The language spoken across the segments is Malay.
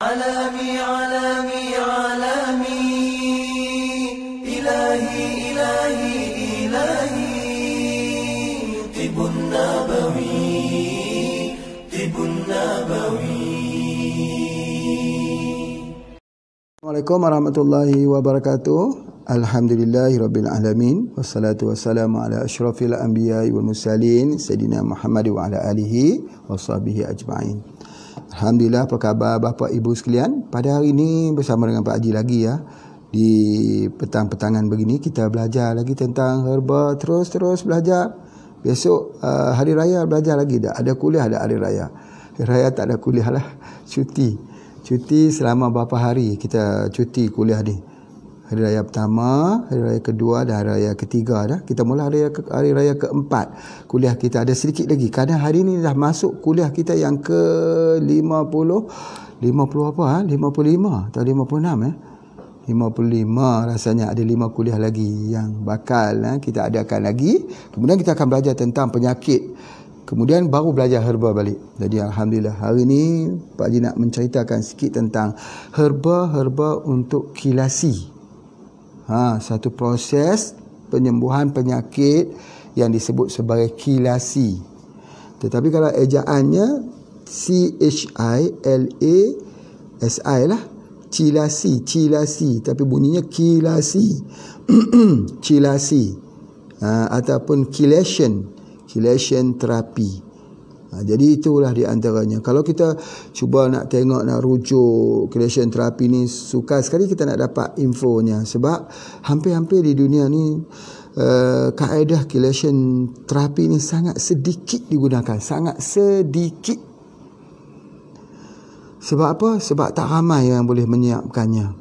علامي علامي علامي إلهي إلهي إلهي طب النبوي طب النبوي. Assalamualaikum warahmatullahi wabarakatuh. Alhamdulillahirabbil alamin wassalatu wassalamu ala asyrafil anbiya'i wal mursalin sayidina Muhammad wa ala alihi washabihi ajma'in. Alhamdulillah, apa khabar Bapak Ibu sekalian? Pada hari ini bersama dengan Pak Haji lagi ya. Di petang-petangan begini kita belajar lagi tentang herba, terus belajar. Besok hari raya belajar lagi dah. Ada kuliah, ada hari raya. Hari raya tak ada kuliah lah. Cuti selama berapa hari kita cuti kuliah ni. Hari raya pertama, hari raya kedua dan hari raya ketiga dah. Kita mula hari raya keempat. Kuliah kita ada sedikit lagi. Kerana hari ni dah masuk kuliah kita yang ke 50 apa? 55 atau 56 55 rasanya ada 5 kuliah lagi yang bakal kita adakan lagi. Kemudian kita akan belajar tentang penyakit. Kemudian baru belajar herba balik. Jadi Alhamdulillah hari ini Pak Haji nak menceritakan sikit tentang herba untuk kilasi. Satu proses penyembuhan penyakit yang disebut sebagai kilasi. Tetapi kalau ejaannya CHILASI lah. Cilasi. Tapi bunyinya kilasi. Cilasi. Ataupun chelation terapi. Jadi itulah di antaranya. Kalau kita cuba nak tengok, nak rujuk chelation terapi ni, sukar sekali kita nak dapat infonya. Sebab hampir-hampir di dunia ni kaedah chelation terapi ni sangat sedikit digunakan. Sangat sedikit. Sebab apa? Sebab tak ramai yang boleh menyiapkannya.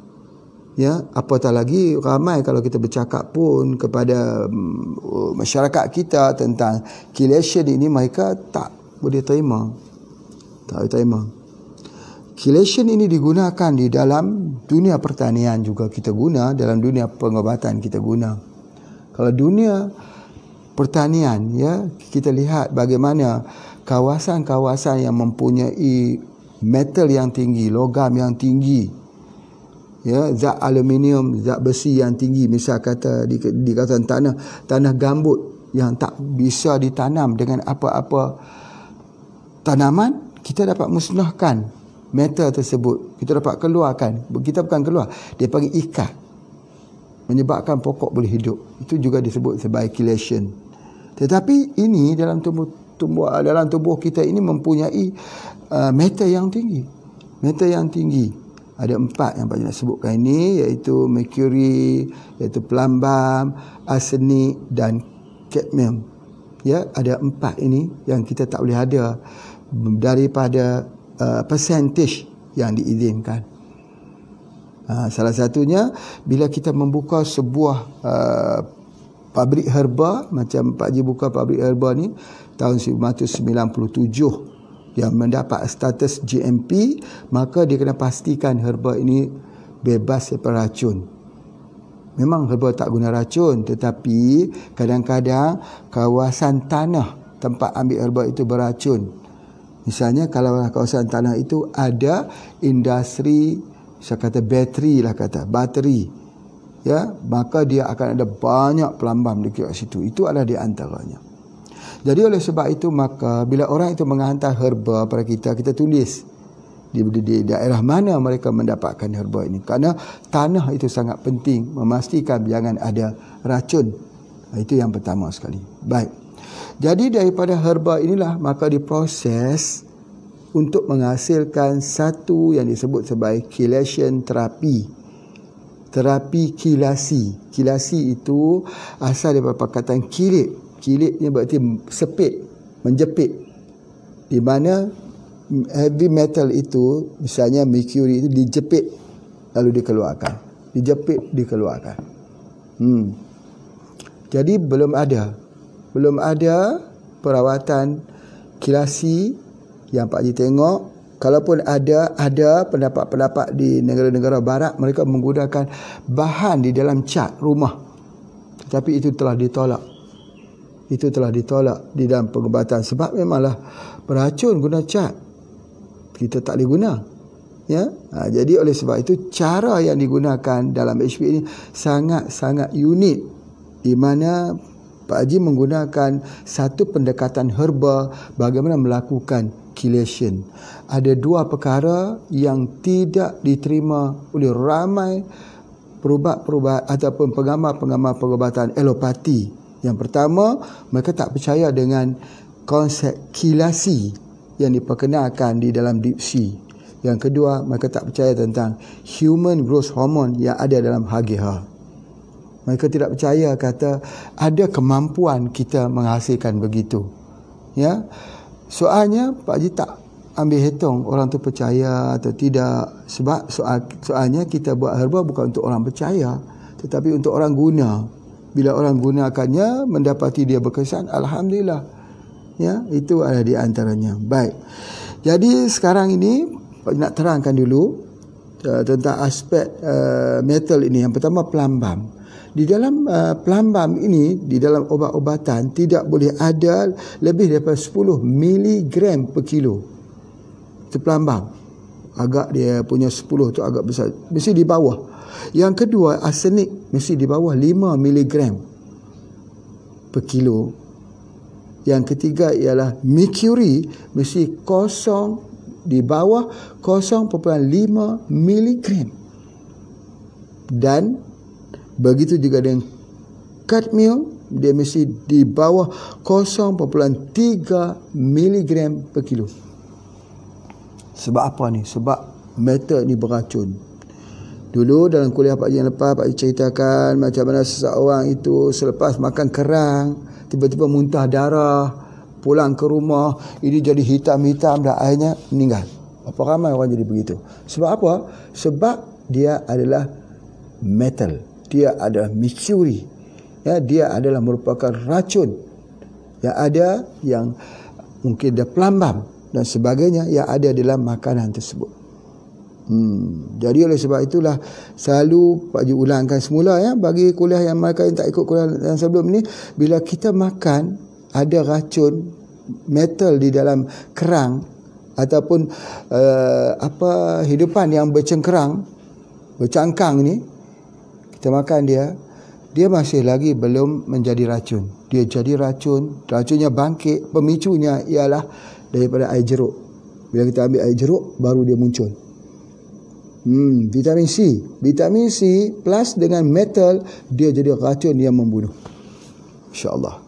Ya, apatah lagi ramai kalau kita bercakap pun kepada masyarakat kita tentang chelation ini, mereka tak boleh terima. Tak boleh terima. Chelation ini digunakan di dalam dunia pertanian juga kita guna, dalam dunia pengobatan kita guna. Kalau dunia pertanian ya, kita lihat bagaimana kawasan-kawasan yang mempunyai metal yang tinggi, logam yang tinggi, ya, zat aluminium, zat besi yang tinggi, misal kata di kawasan tanah gambut yang tak bisa ditanam dengan apa-apa tanaman, kita dapat musnahkan metal tersebut. Kita dapat keluarkan. Kita bukan keluar, dia panggil ikat, menyebabkan pokok boleh hidup. Itu juga disebut sebagai chelation. Tetapi ini dalam tubuh kita ini mempunyai metal yang tinggi. Metal yang tinggi. Ada 4 yang Pak Haji nak sebutkan ini, iaitu mercury, iaitu plumbum, arsenik dan cadmium. Ya, ada 4 ini yang kita tak boleh ada daripada percentage yang diizinkan. Salah satunya bila kita membuka sebuah pabrik herba, macam Pak Haji buka pabrik herba ni tahun 1997 yang mendapat status GMP, maka dia kena pastikan herba ini bebas daripada racun. Memang herba tak guna racun, tetapi kadang-kadang kawasan tanah tempat ambil herba itu beracun. Misalnya kalau kawasan tanah itu ada industri, saya kata bateri, ya, maka dia akan ada banyak pelambam dekat situ. Itu adalah di antaranya. Jadi oleh sebab itu, maka bila orang itu menghantar herba pada kita, kita tulis di daerah mana mereka mendapatkan herba ini. Kerana tanah itu sangat penting, memastikan jangan ada racun. Itu yang pertama sekali. Baik. Jadi daripada herba inilah maka diproses untuk menghasilkan satu yang disebut sebagai chelation terapi. Terapi kilasi. Kilasi itu asal daripada perkataan kilit. Kilitnya berarti sepit, menjepit. Di mana heavy metal itu, misalnya mercury itu dijepit lalu dikeluarkan. Dijepit, dikeluarkan. Jadi belum ada perawatan kilasi yang Pak Haji tengok. Kalaupun ada pendapat-pendapat di negara-negara barat, mereka menggunakan bahan di dalam cat rumah. Tetapi itu telah ditolak. Itu telah ditolak di dalam pengobatan. Sebab memanglah beracun guna cat. Kita tak boleh guna. Ya, jadi oleh sebab itu cara yang digunakan dalam HP ini sangat-sangat unik, di mana Pak Haji menggunakan satu pendekatan herba bagaimana melakukan chelation. Ada dua perkara yang tidak diterima oleh ramai perubat-perubat ataupun pengamal-pengamal perubatan alopati. Yang pertama, mereka tak percaya dengan konsep kilasi yang diperkenalkan di dalam Deep Sea. Yang kedua, mereka tak percaya tentang human growth hormone yang ada dalam HGH. Mereka tidak percaya kata ada kemampuan kita menghasilkan begitu. Ya. Soalnya Pak Haji tak ambil hitung orang tu percaya atau tidak, sebab soalnya kita buat herba bukan untuk orang percaya, tetapi untuk orang guna. Bila orang gunakannya mendapati dia berkesan, alhamdulillah. Ya, itu ada di antaranya. Baik. Jadi sekarang ini nak terangkan dulu tentang aspek metal ini. Yang pertama, pelambam. Di dalam pelambam ini, di dalam obat-obatan tidak boleh ada lebih daripada 10 miligram per kilo. Itu pelambam. Agak dia punya 10 tu agak besar. Mesti di bawah. Yang kedua, arsenik mesti di bawah 5 miligram per kilo. Yang ketiga ialah mercury mesti di bawah 0.5 miligram. Dan begitu juga dengan kadmium, dia mesti di bawah 0.3 miligram per kilo. Sebab apa ni? Sebab metal ni beracun. Dulu dalam kuliah Pak Haji yang lepas, Pak Haji ceritakan macam mana seseorang itu selepas makan kerang tiba-tiba muntah darah, pulang ke rumah, ini jadi hitam-hitam dan akhirnya meninggal. Berapa ramai orang jadi begitu? Sebab apa? Sebab dia adalah metal. Dia adalah mercury. Ya, dia adalah merupakan racun. Yang ada yang mungkin dia pelambam dan sebagainya yang ada dalam makanan tersebut. Jadi oleh sebab itulah selalu Pak Haji ulangkan semula, ya, bagi kuliah yang mereka yang tak ikut kuliah yang sebelum ni, bila kita makan ada racun metal di dalam kerang ataupun hidupan yang bercangkang ni, kita makan dia masih lagi belum menjadi racun. Dia jadi racun, racunnya bangkit, pemicunya ialah daripada air jeruk. Bila kita ambil air jeruk, baru dia muncul. Vitamin C plus dengan metal, dia jadi racun yang membunuh. InsyaAllah.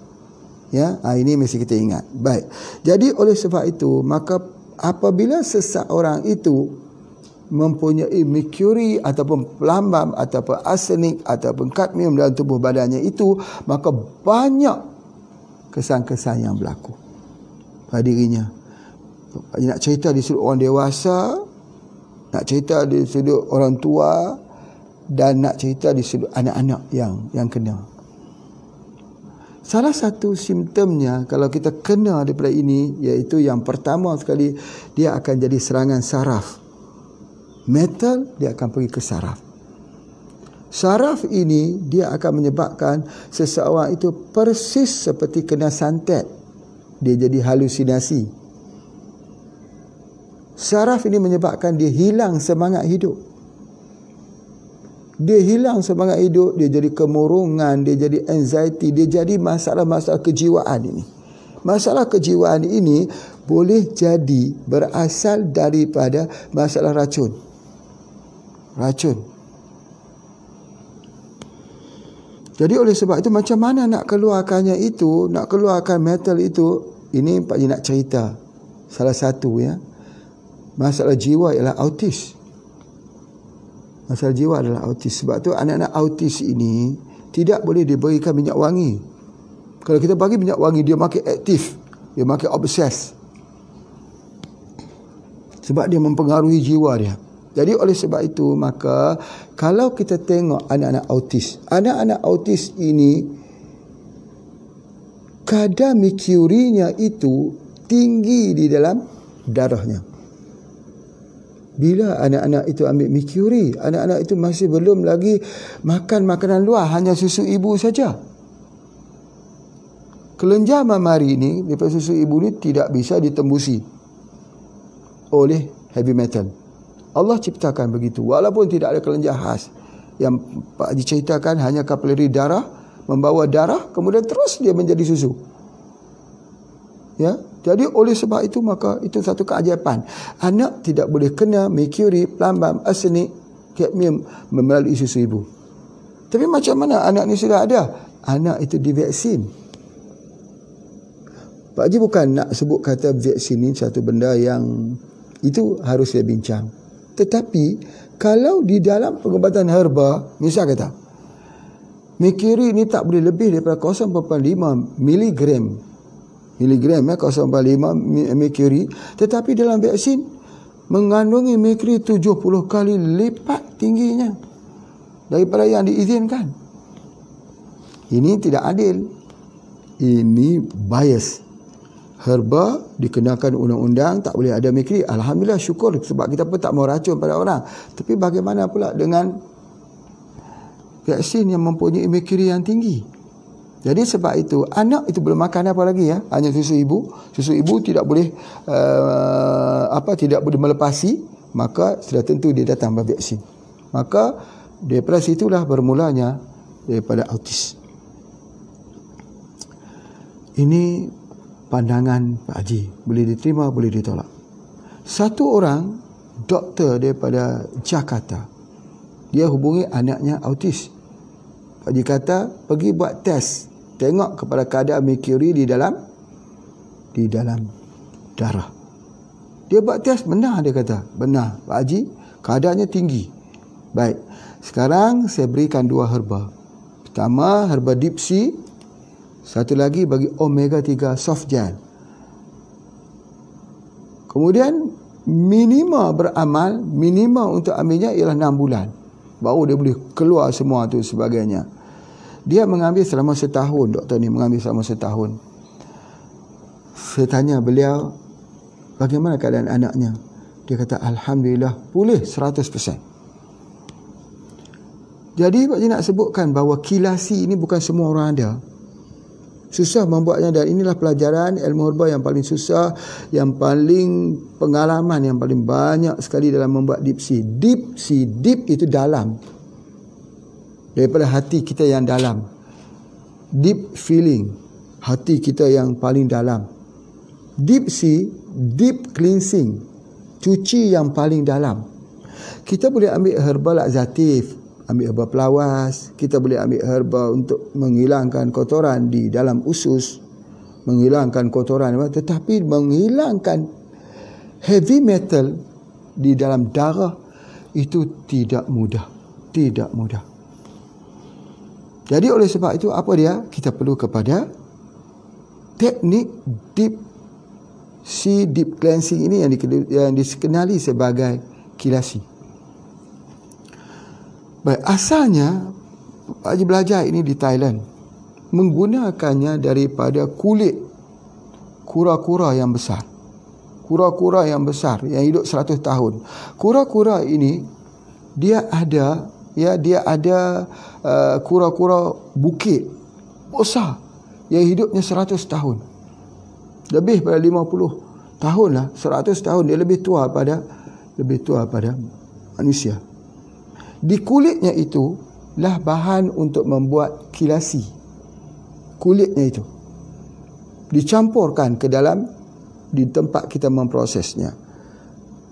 Ya, ini mesti kita ingat. Baik. Jadi oleh sebab itu, maka apabila seseorang itu mempunyai mercury ataupun pelambam ataupun arsenik ataupun kadmium dalam tubuh badannya itu, maka banyak kesan-kesan yang berlaku pada dirinya. Nak cerita di sudut orang dewasa, nak cerita di sudut orang tua, dan nak cerita di sudut anak-anak yang kena. Salah satu simptomnya kalau kita kena daripada ini, iaitu yang pertama sekali, dia akan jadi serangan saraf. Metal, dia akan pergi ke saraf. Saraf ini dia akan menyebabkan seseorang itu persis seperti kena santet. Dia jadi halusinasi. Saraf ini menyebabkan dia hilang semangat hidup. Dia hilang semangat hidup, dia jadi kemurungan, dia jadi anxiety, dia jadi masalah-masalah kejiwaan ini. Masalah kejiwaan ini boleh jadi berasal daripada masalah racun. Jadi oleh sebab itu, macam mana nak keluarkannya itu, nak keluarkan metal itu, ini Pak Haji nak cerita. Salah satu, ya, masalah jiwa ialah autis. Masalah jiwa adalah autis. Sebab tu anak-anak autis ini tidak boleh diberikan minyak wangi. Kalau kita bagi minyak wangi, dia makin aktif, dia makin obses. Sebab dia mempengaruhi jiwa dia. Jadi oleh sebab itu, maka kalau kita tengok anak-anak autis ini, kadar mercury-nya itu tinggi di dalam darahnya. Bila anak-anak itu ambil mercury, anak-anak itu masih belum lagi makan makanan luar, hanya susu ibu saja. Kelenjar mamari ini daripada susu ibu ni tidak bisa ditembusi oleh heavy metal. Allah ciptakan begitu. Walaupun tidak ada kelenjar khas. Yang Pak Haji ceritakan hanya kapilari darah, membawa darah, kemudian terus dia menjadi susu. Ya, jadi oleh sebab itu maka itu satu keajaiban. Anak tidak boleh kena merkuri, pelambam, arsenik, kadmium melalui susu ibu. Tapi macam mana anak ni sudah ada? Anak itu divaksin. Pak Haji bukan nak sebut kata vaksin ni satu benda yang itu harus saya bincang. Tetapi kalau di dalam pengobatan herba, misal kata merkuri ni tak boleh lebih daripada 0.5 miligram 0.5 merkuri, tetapi dalam vaksin mengandungi merkuri 70 kali lipat tingginya daripada yang diizinkan. Ini tidak adil. Ini bias. Herba dikenakan undang-undang tak boleh ada merkuri. Alhamdulillah, syukur, sebab kita pun tak mau racun pada orang. Tapi bagaimana pula dengan vaksin yang mempunyai merkuri yang tinggi? Jadi sebab itu anak itu belum makan apa lagi ya, hanya susu ibu. Susu ibu tidak boleh tidak boleh melepasi, maka sudah tentu dia datang bervaksin. Maka daripada situlah bermulanya daripada autis. Ini pandangan Pak Haji, boleh diterima, boleh ditolak. Satu orang doktor daripada Jakarta, dia hubungi anaknya autis. Pak Haji kata pergi buat test, tengok kepada kadar merkuri di dalam darah. Dia buat test, benar, dia kata. Benar, Pak Haji, kadarnya tinggi. Baik, sekarang saya berikan 2 herba. Pertama, herba Deep Sea. Satu lagi bagi Omega 3 soft gel. Kemudian minima beramal, minima untuk ambilnya ialah 6 bulan. Baru dia boleh keluar semua tu sebagainya. Dia mengambil selama setahun, doktor ni mengambil selama setahun. Saya tanya beliau, bagaimana keadaan anaknya? Dia kata, Alhamdulillah, pulih 100%. Jadi, Pak Haji nak sebutkan bahawa kilasi ini bukan semua orang ada. Susah membuatnya, dan inilah pelajaran ilmu herba yang paling susah, yang paling pengalaman, yang paling banyak sekali dalam membuat deep sea. Deep sea, deep itu dalam. Daripada hati kita yang dalam. Deep feeling, hati kita yang paling dalam. Deep sea, deep cleansing, cuci yang paling dalam. Kita boleh ambil herba laxatif, ambil herba pelawas, kita boleh ambil herba untuk menghilangkan kotoran di dalam usus, menghilangkan kotoran, tetapi menghilangkan heavy metal di dalam darah itu tidak mudah. Tidak mudah. Jadi oleh sebab itu apa dia? Kita perlu kepada teknik deep sea, deep cleansing ini yang dikenali sebagai kilasi. Baik, asalnya Pak Haji belajar ini di Thailand, menggunakannya daripada kulit kura-kura yang besar. Kura-kura yang besar yang hidup 100 tahun. Kura-kura ini dia ada kura-kura bukit besar yang hidupnya 100 tahun. Lebih pada 50 tahun lah, 100 tahun dia lebih tua pada manusia. Di kulitnya itu lah bahan untuk membuat kilasi. Kulitnya itu dicampurkan ke dalam di tempat kita memprosesnya.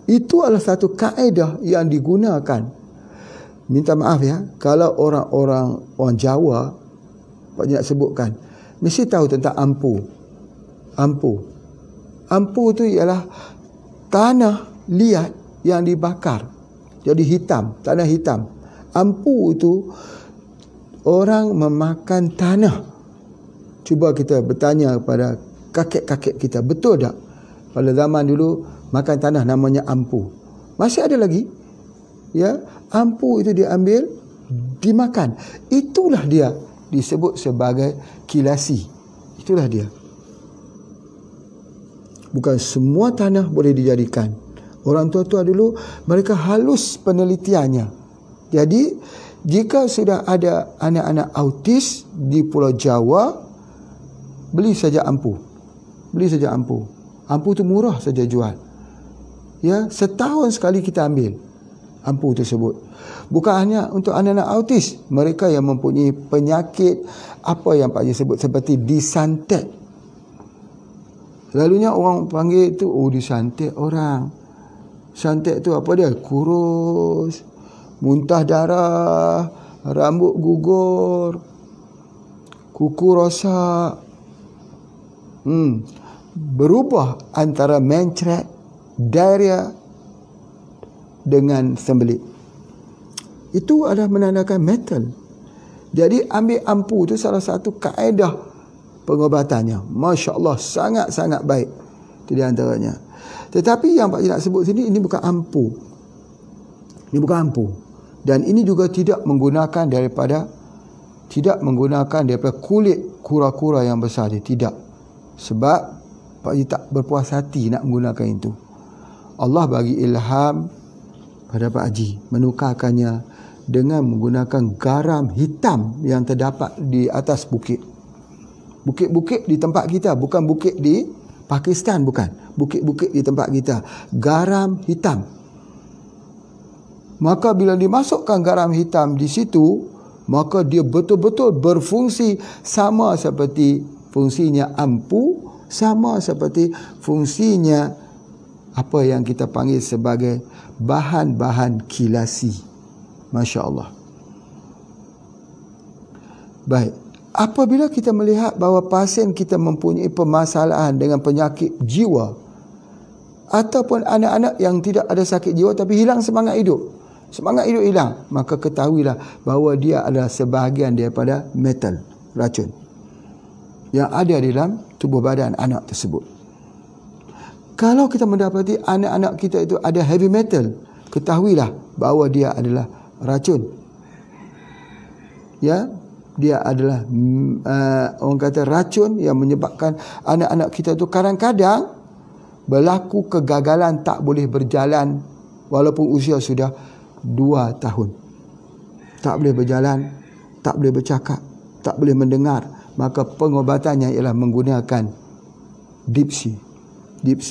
Itu adalah satu kaedah yang digunakan. Minta maaf ya, kalau orang Jawa, Pak nak sebutkan, mesti tahu tentang ampu. Ampu itu ialah tanah liat yang dibakar. Jadi hitam, tanah hitam. Ampu itu orang memakan tanah. Cuba kita bertanya kepada kakek-kakek kita, betul tak? Pada zaman dulu makan tanah namanya ampu. Masih ada lagi? Ya, ampu itu diambil, dimakan. Itulah dia disebut sebagai kilasi. Itulah dia. Bukan semua tanah boleh dijadikan. Orang tua-tua dulu mereka halus penelitiannya. Jadi jika sudah ada anak-anak autis di Pulau Jawa, beli saja ampu. Beli saja ampu. Ampu itu murah saja jual. Ya, setahun sekali kita ambil. ampu tersebut. Bukan hanya untuk anak-anak autis, mereka yang mempunyai penyakit apa yang Pak Haji sebut seperti disantet. Selalunya orang panggil tu, disantet orang. Santet tu apa dia? Kurus, muntah darah, rambut gugur, kuku rosak. Berubah antara mencret, diarrhea dengan sembelit. Itu adalah menandakan metal. Jadi ambil ampu itu salah satu kaedah pengobatannya. Masya Allah, sangat-sangat baik. Itu di antaranya. Tetapi yang Pak Haji nak sebut sini, ini bukan ampu. Ini bukan ampu. Dan ini juga tidak menggunakan daripada kulit kura-kura yang besar dia. Tidak. Sebab Pak Haji tak berpuas hati nak menggunakan itu. Allah bagi ilham pada Pak Haji menukarkannya dengan menggunakan garam hitam yang terdapat di atas bukit. Bukit-bukit di tempat kita, bukan bukit di Pakistan, bukan. Bukit-bukit di tempat kita. Garam hitam. Maka bila dimasukkan garam hitam di situ, maka dia betul-betul berfungsi sama seperti fungsinya ampu, sama seperti fungsinya apa yang kita panggil sebagai bahan-bahan kilasi. Masya Allah. Baik. Apabila kita melihat bahawa pasien kita mempunyai permasalahan dengan penyakit jiwa, ataupun anak-anak yang tidak ada sakit jiwa tapi hilang semangat hidup hilang, maka ketahuilah bahawa dia adalah sebahagian daripada metal, racun yang ada di dalam tubuh badan anak tersebut. Kalau kita mendapati anak-anak kita itu ada heavy metal, ketahuilah bahawa dia adalah racun. Ya, dia adalah orang kata racun yang menyebabkan anak-anak kita itu kadang-kadang berlaku kegagalan, tak boleh berjalan walaupun usia sudah 2 tahun. Tak boleh berjalan, tak boleh bercakap, tak boleh mendengar. Maka pengobatannya ialah menggunakan Dipsy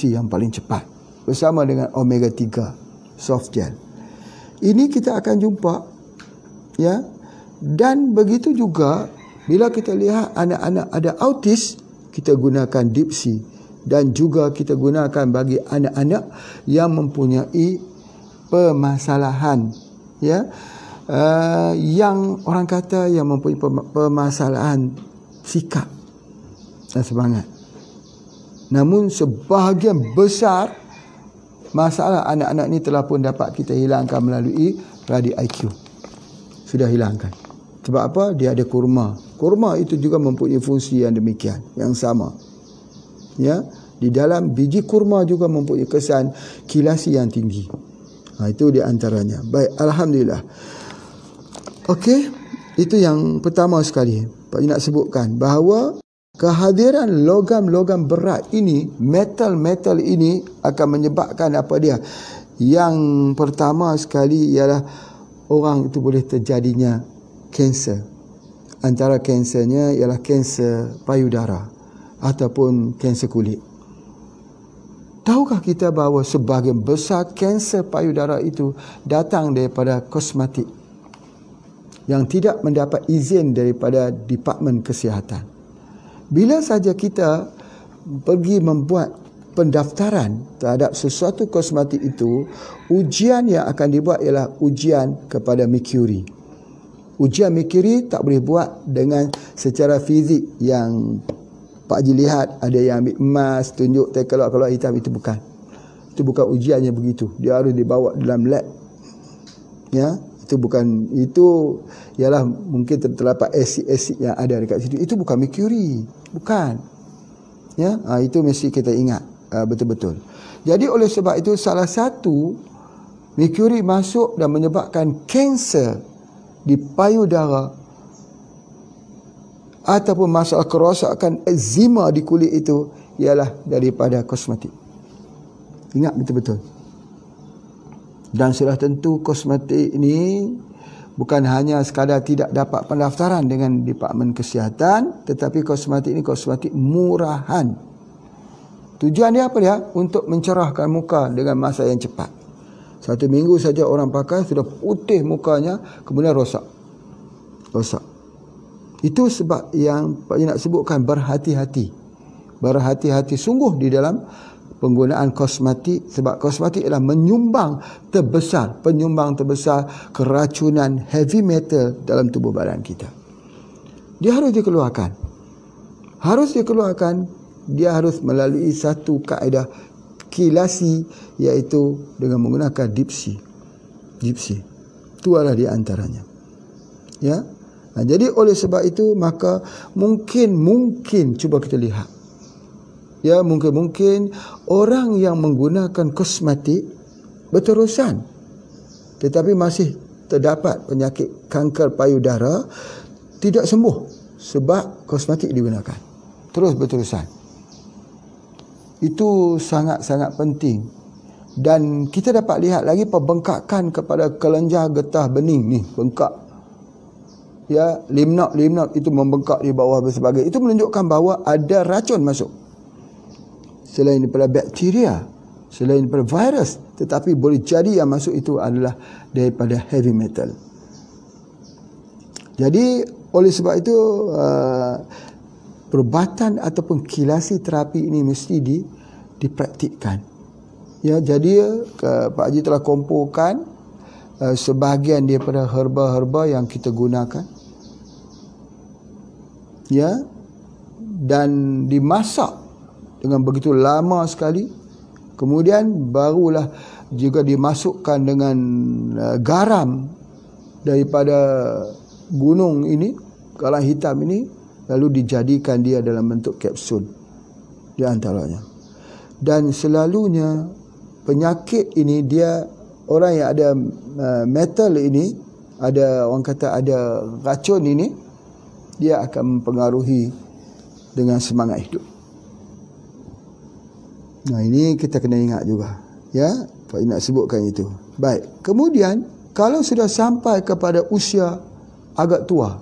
yang paling cepat bersama dengan Omega 3 soft gel. Ini kita akan jumpa, ya. Dan begitu juga bila kita lihat anak-anak ada autis, kita gunakan Dipsy. Dan juga kita gunakan bagi anak-anak yang mempunyai permasalahan, ya, yang orang kata yang mempunyai permasalahan sikap dan semangat. Namun sebahagian besar masalah anak-anak ni telah pun dapat kita hilangkan melalui radio IQ. Sudah hilangkan. Sebab apa? Dia ada kurma. Kurma itu juga mempunyai fungsi yang demikian, yang sama. Ya, di dalam biji kurma juga mempunyai kesan kilasi yang tinggi. Itu di antaranya. Baik, alhamdulillah. Okey, itu yang pertama sekali. Pak Haji nak sebutkan bahawa kehadiran logam-logam berat ini, metal-metal ini akan menyebabkan apa dia? Yang pertama sekali ialah orang itu boleh terjadinya kanser. Antara kansernya ialah kanser payudara ataupun kanser kulit. Tahukah kita bahawa sebahagian besar kanser payudara itu datang daripada kosmetik yang tidak mendapat izin daripada Departmen Kesihatan. Bila saja kita pergi membuat pendaftaran terhadap sesuatu kosmetik itu, ujian yang akan dibuat ialah ujian kepada merkuri. Ujian merkuri tak boleh buat dengan secara fizik yang Pak Haji lihat ada yang ambil emas, tunjuk keluar hitam, itu bukan. Itu bukan ujiannya begitu. Dia harus dibawa dalam lab. Ya, itu bukan, itu ialah mungkin terdapat asid-asid yang ada dekat situ. Itu bukan merkuri, bukan. Ya, itu mesti kita ingat betul-betul. Jadi oleh sebab itu salah satu merkuri masuk dan menyebabkan kanser di payudara ataupun masalah kerosakan eczema di kulit itu ialah daripada kosmetik. Ingat betul-betul. Dan sudah tentu kosmetik ini bukan hanya sekadar tidak dapat pendaftaran dengan Departmen Kesihatan, tetapi kosmetik ini kosmetik murahan. Tujuan dia apa dia? Untuk mencerahkan muka dengan masa yang cepat. 1 minggu saja orang pakai sudah putih mukanya, kemudian rosak. Itu sebab yang Pak Haji nak sebutkan, berhati-hati. Berhati-hati sungguh di dalam penggunaan kosmetik, sebab kosmetik adalah penyumbang terbesar keracunan heavy metal dalam tubuh badan kita. Dia harus dikeluarkan. Dia harus melalui satu kaedah kilasi, iaitu dengan menggunakan dipsi. Itu adalah di antaranya. Ya. Jadi oleh sebab itu maka mungkin cuba kita lihat. Ya, mungkin orang yang menggunakan kosmetik berterusan tetapi masih terdapat penyakit kanker payudara tidak sembuh sebab kosmetik digunakan. Terus berterusan. Itu sangat-sangat penting. Dan kita dapat lihat lagi pembengkakan kepada kelenjar getah bening ni, bengkak. Ya, limf node itu membengkak di bawah dan sebagainya. Itu menunjukkan bahawa ada racun masuk. Selain daripada bakteria, selain daripada virus, tetapi boleh jadi yang masuk itu adalah daripada heavy metal. Jadi oleh sebab itu perubatan ataupun kilasi terapi ini mesti dipraktikkan. Ya, jadi Pak Haji telah kumpulkan sebahagian daripada herba-herba yang kita gunakan. Ya, dan dimasak dengan begitu lama sekali. Kemudian barulah juga dimasukkan dengan garam daripada gunung ini, garam hitam ini, lalu dijadikan dia dalam bentuk kapsul di antaranya. Dan selalunya penyakit ini, dia orang yang ada metal ini, ada orang kata ada racun ini, dia akan mempengaruhi dengan semangat hidup. Nah, ini kita kena ingat juga. Ya, Pak nak sebutkan itu. Baik. Kemudian kalau sudah sampai kepada usia agak tua,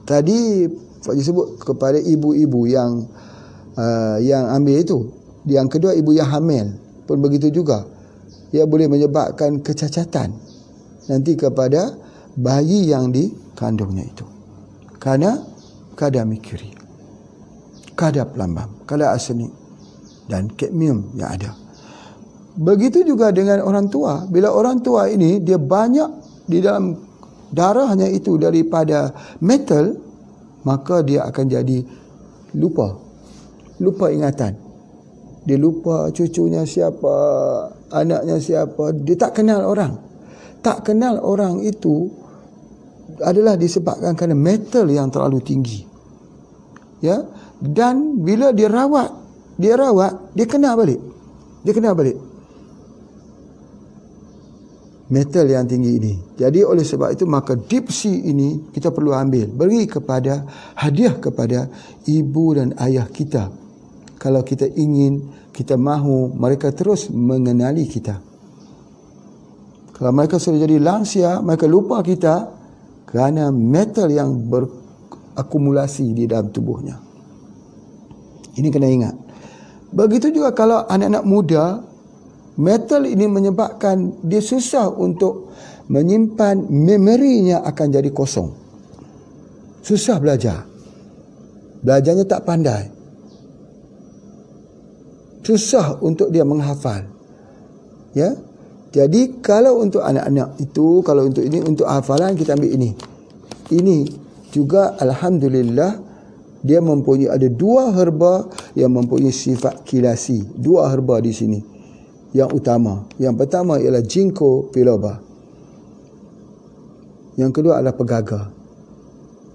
tadi Pak Haji sebut kepada ibu-ibu yang ambil itu. Yang kedua, ibu yang hamil pun begitu juga. Ia boleh menyebabkan kecacatan nanti kepada bayi yang dikandungnya itu. Kerana kadar merkuri, kadar pelambang, kadar arsenik dan kadmium yang ada. Begitu juga dengan orang tua. Bila orang tua ini dia banyak di dalam darahnya itu daripada metal, maka dia akan jadi lupa ingatan. Dia lupa cucunya siapa, anaknya siapa, dia tak kenal orang. Tak kenal orang itu adalah disebabkan kerana metal yang terlalu tinggi. Ya, dan bila dia rawat, dia kena balik. Metal yang tinggi ini. Jadi oleh sebab itu maka dipsi ini kita perlu ambil, beri kepada hadiah kepada ibu dan ayah kita. Kalau kita ingin, kita mahu mereka terus mengenali kita. Kalau mereka sudah jadi lansia, mereka lupa kita kerana metal yang berakumulasi di dalam tubuhnya. Ini kena ingat. Begitu juga kalau anak-anak muda, metal ini menyebabkan dia susah untuk menyimpan, memorinya akan jadi kosong. Susah belajar. Belajarnya tak pandai. Susah untuk dia menghafal. Ya. Jadi kalau untuk anak-anak itu, kalau untuk ini, untuk hafalan kita ambil ini. Ini juga alhamdulillah dia mempunyai, ada 2 herba yang mempunyai sifat kilasi. 2 herba di sini yang utama. Yang pertama ialah ginkgo biloba. Yang kedua adalah pegaga.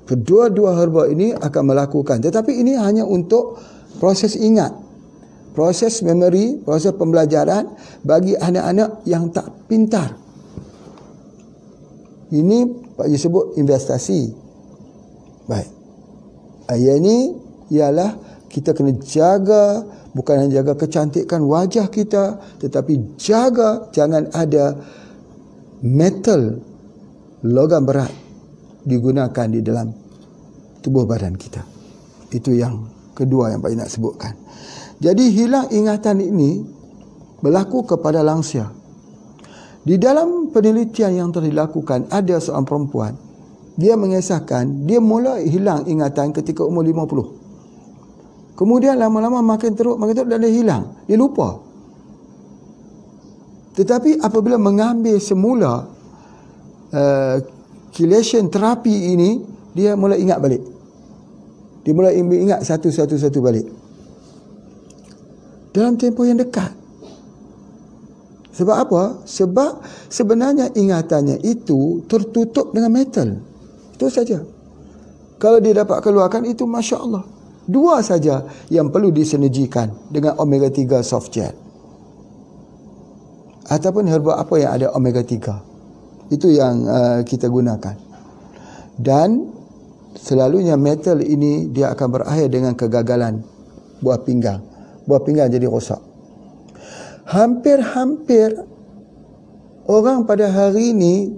Kedua-dua herba ini akan melakukan, tetapi ini hanya untuk proses ingat, proses memori, proses pembelajaran bagi anak-anak yang tak pintar. Ini Pak Haji sebut investasi. Baik. Ayat ini ialah kita kena jaga, bukan hanya jaga kecantikan wajah kita, tetapi jaga jangan ada metal, logam berat digunakan di dalam tubuh badan kita. Itu yang kedua yang Pak Haji nak sebutkan. Jadi hilang ingatan ini berlaku kepada lansia. Di dalam penelitian yang telah dilakukan, ada seorang perempuan, dia mengisahkan dia mula hilang ingatan ketika umur 50. Kemudian lama-lama makin teruk dan dia hilang, dia lupa. Tetapi apabila mengambil semula chelation terapi ini, dia mula ingat balik. Dia mula ingat satu-satu balik. Dalam tempoh yang dekat. Sebab apa? Sebab sebenarnya ingatannya itu tertutup dengan metal. Itu saja. Kalau dia dapat keluarkan itu, Masya Allah. 2 saja yang perlu disinergikan dengan omega 3 soft gel. Ataupun herba apa yang ada omega 3. Itu yang kita gunakan. Dan selalunya metal ini dia akan berakhir dengan kegagalan buah pinggang. Buah pinggang jadi rosak. Hampir-hampir orang pada hari ini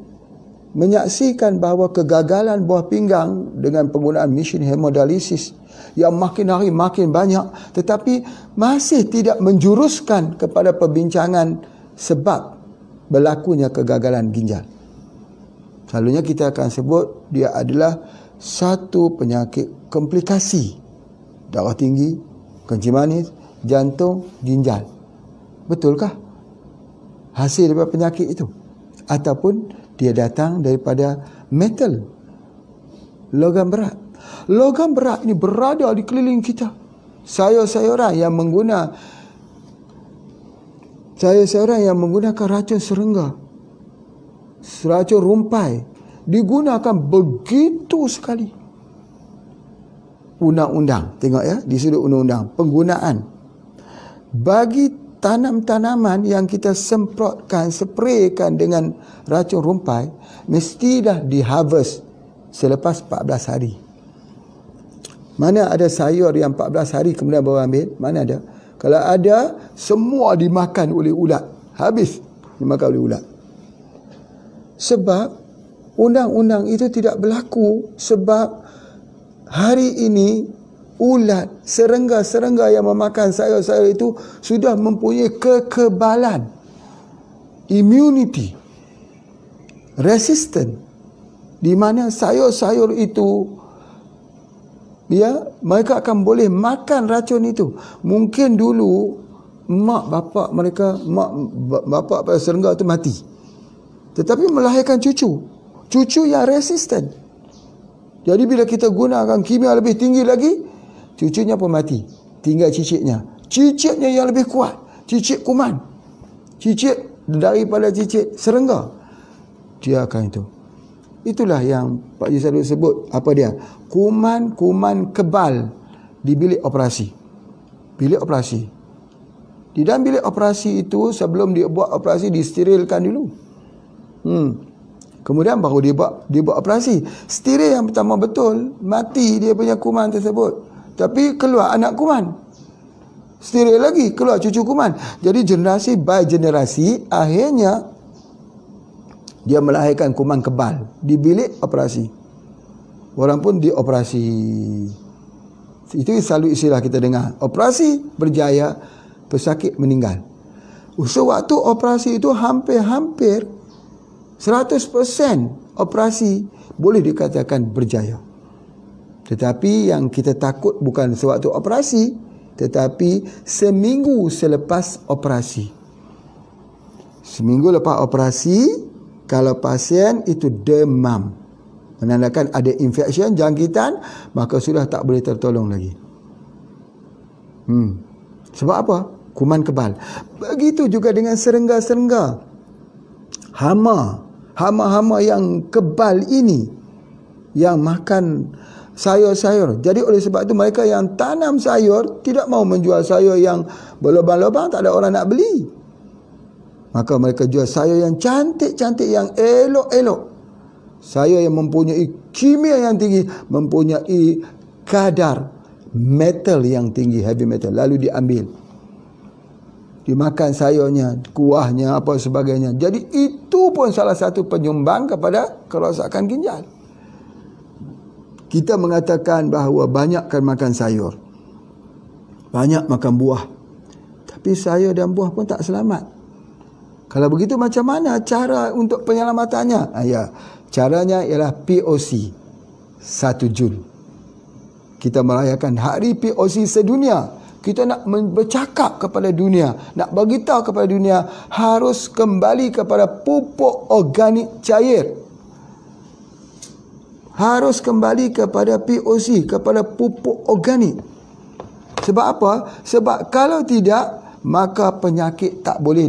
menyaksikan bahawa kegagalan buah pinggang dengan penggunaan mesin hemodialisis yang makin hari makin banyak, tetapi masih tidak menjuruskan kepada perbincangan sebab berlakunya kegagalan ginjal. Selalunya kita akan sebut dia adalah satu penyakit komplikasi. Darah tinggi, kencing manis, jantung, ginjal. Betulkah hasil daripada penyakit itu? Ataupun dia datang daripada metal, logam berat. Logam berat ini berada di keliling kita. Sayur-sayuran yang menggunakan racun serangga, racun rumpai, digunakan begitu sekali. Undang-undang, tengok ya, di sudut undang-undang penggunaan bagi tanam-tanaman yang kita semprotkan, spraykan dengan racun rumpai, mesti dah di-harvest selepas 14 hari. Mana ada sayur yang 14 hari kemudian baru ambil? Mana ada? Kalau ada, semua dimakan oleh ulat. Habis dimakan oleh ulat. Sebab undang-undang itu tidak berlaku, sebab hari ini ulat, serangga-serangga yang memakan sayur-sayur itu sudah mempunyai kekebalan, immunity, resistant, di mana sayur-sayur itu, ya, mereka akan boleh makan racun itu. Mungkin dulu mak bapak pada serangga itu mati, tetapi melahirkan cucu yang resistant. Jadi bila kita gunakan kimia lebih tinggi lagi, cucunya pun mati. Tinggal cicitnya. Cicitnya yang lebih kuat. Cicit kuman. Cicit daripada cicit serangga. Dia akan itu. Itulah yang Pak Haji selalu sebut. Apa dia? Kuman-kuman kebal di bilik operasi. Bilik operasi. Di dalam bilik operasi itu, sebelum dia buat operasi, disterilkan dulu. Kemudian baru dia buat operasi. Steril yang pertama betul, mati dia punya kuman tersebut. Tapi keluar anak kuman. Steril lagi, keluar cucu kuman. Jadi generasi by generasi, akhirnya dia melahirkan kuman kebal di bilik operasi. Orang pun dioperasi. Itu selalu istilah kita dengar. Operasi berjaya, pesakit meninggal. Sewaktu operasi itu hampir 100% operasi boleh dikatakan berjaya. Tetapi yang kita takut bukan sewaktu operasi, tetapi seminggu selepas operasi. Seminggu lepas operasi, kalau pasien itu demam, menandakan ada infection, jangkitan, maka sudah tak boleh tertolong lagi. Sebab apa? Kuman kebal. Begitu juga dengan serangga-serangga. Hama-hama yang kebal ini, yang makan sayur-sayur. Jadi oleh sebab itu mereka yang tanam sayur tidak mau menjual sayur yang berlubang-lubang, tak ada orang nak beli. Maka mereka jual sayur yang cantik-cantik, yang elok-elok. Sayur yang mempunyai kimia yang tinggi, mempunyai kadar metal yang tinggi, heavy metal. Lalu diambil, dimakan sayurnya, kuahnya, apa sebagainya. Jadi itu pun salah satu penyumbang kepada kerosakan ginjal. Kita mengatakan bahawa banyakkan makan sayur, banyak makan buah. Tapi sayur dan buah pun tak selamat. Kalau begitu macam mana cara untuk penyelamatannya? Ya, caranya ialah POC 1 Jun. Kita merayakan hari POC sedunia. Kita nak bercakap kepada dunia, nak beritahu kepada dunia harus kembali kepada pupuk organik cair. Harus kembali kepada POC, kepada pupuk organik. Sebab apa? Sebab kalau tidak, maka penyakit tak boleh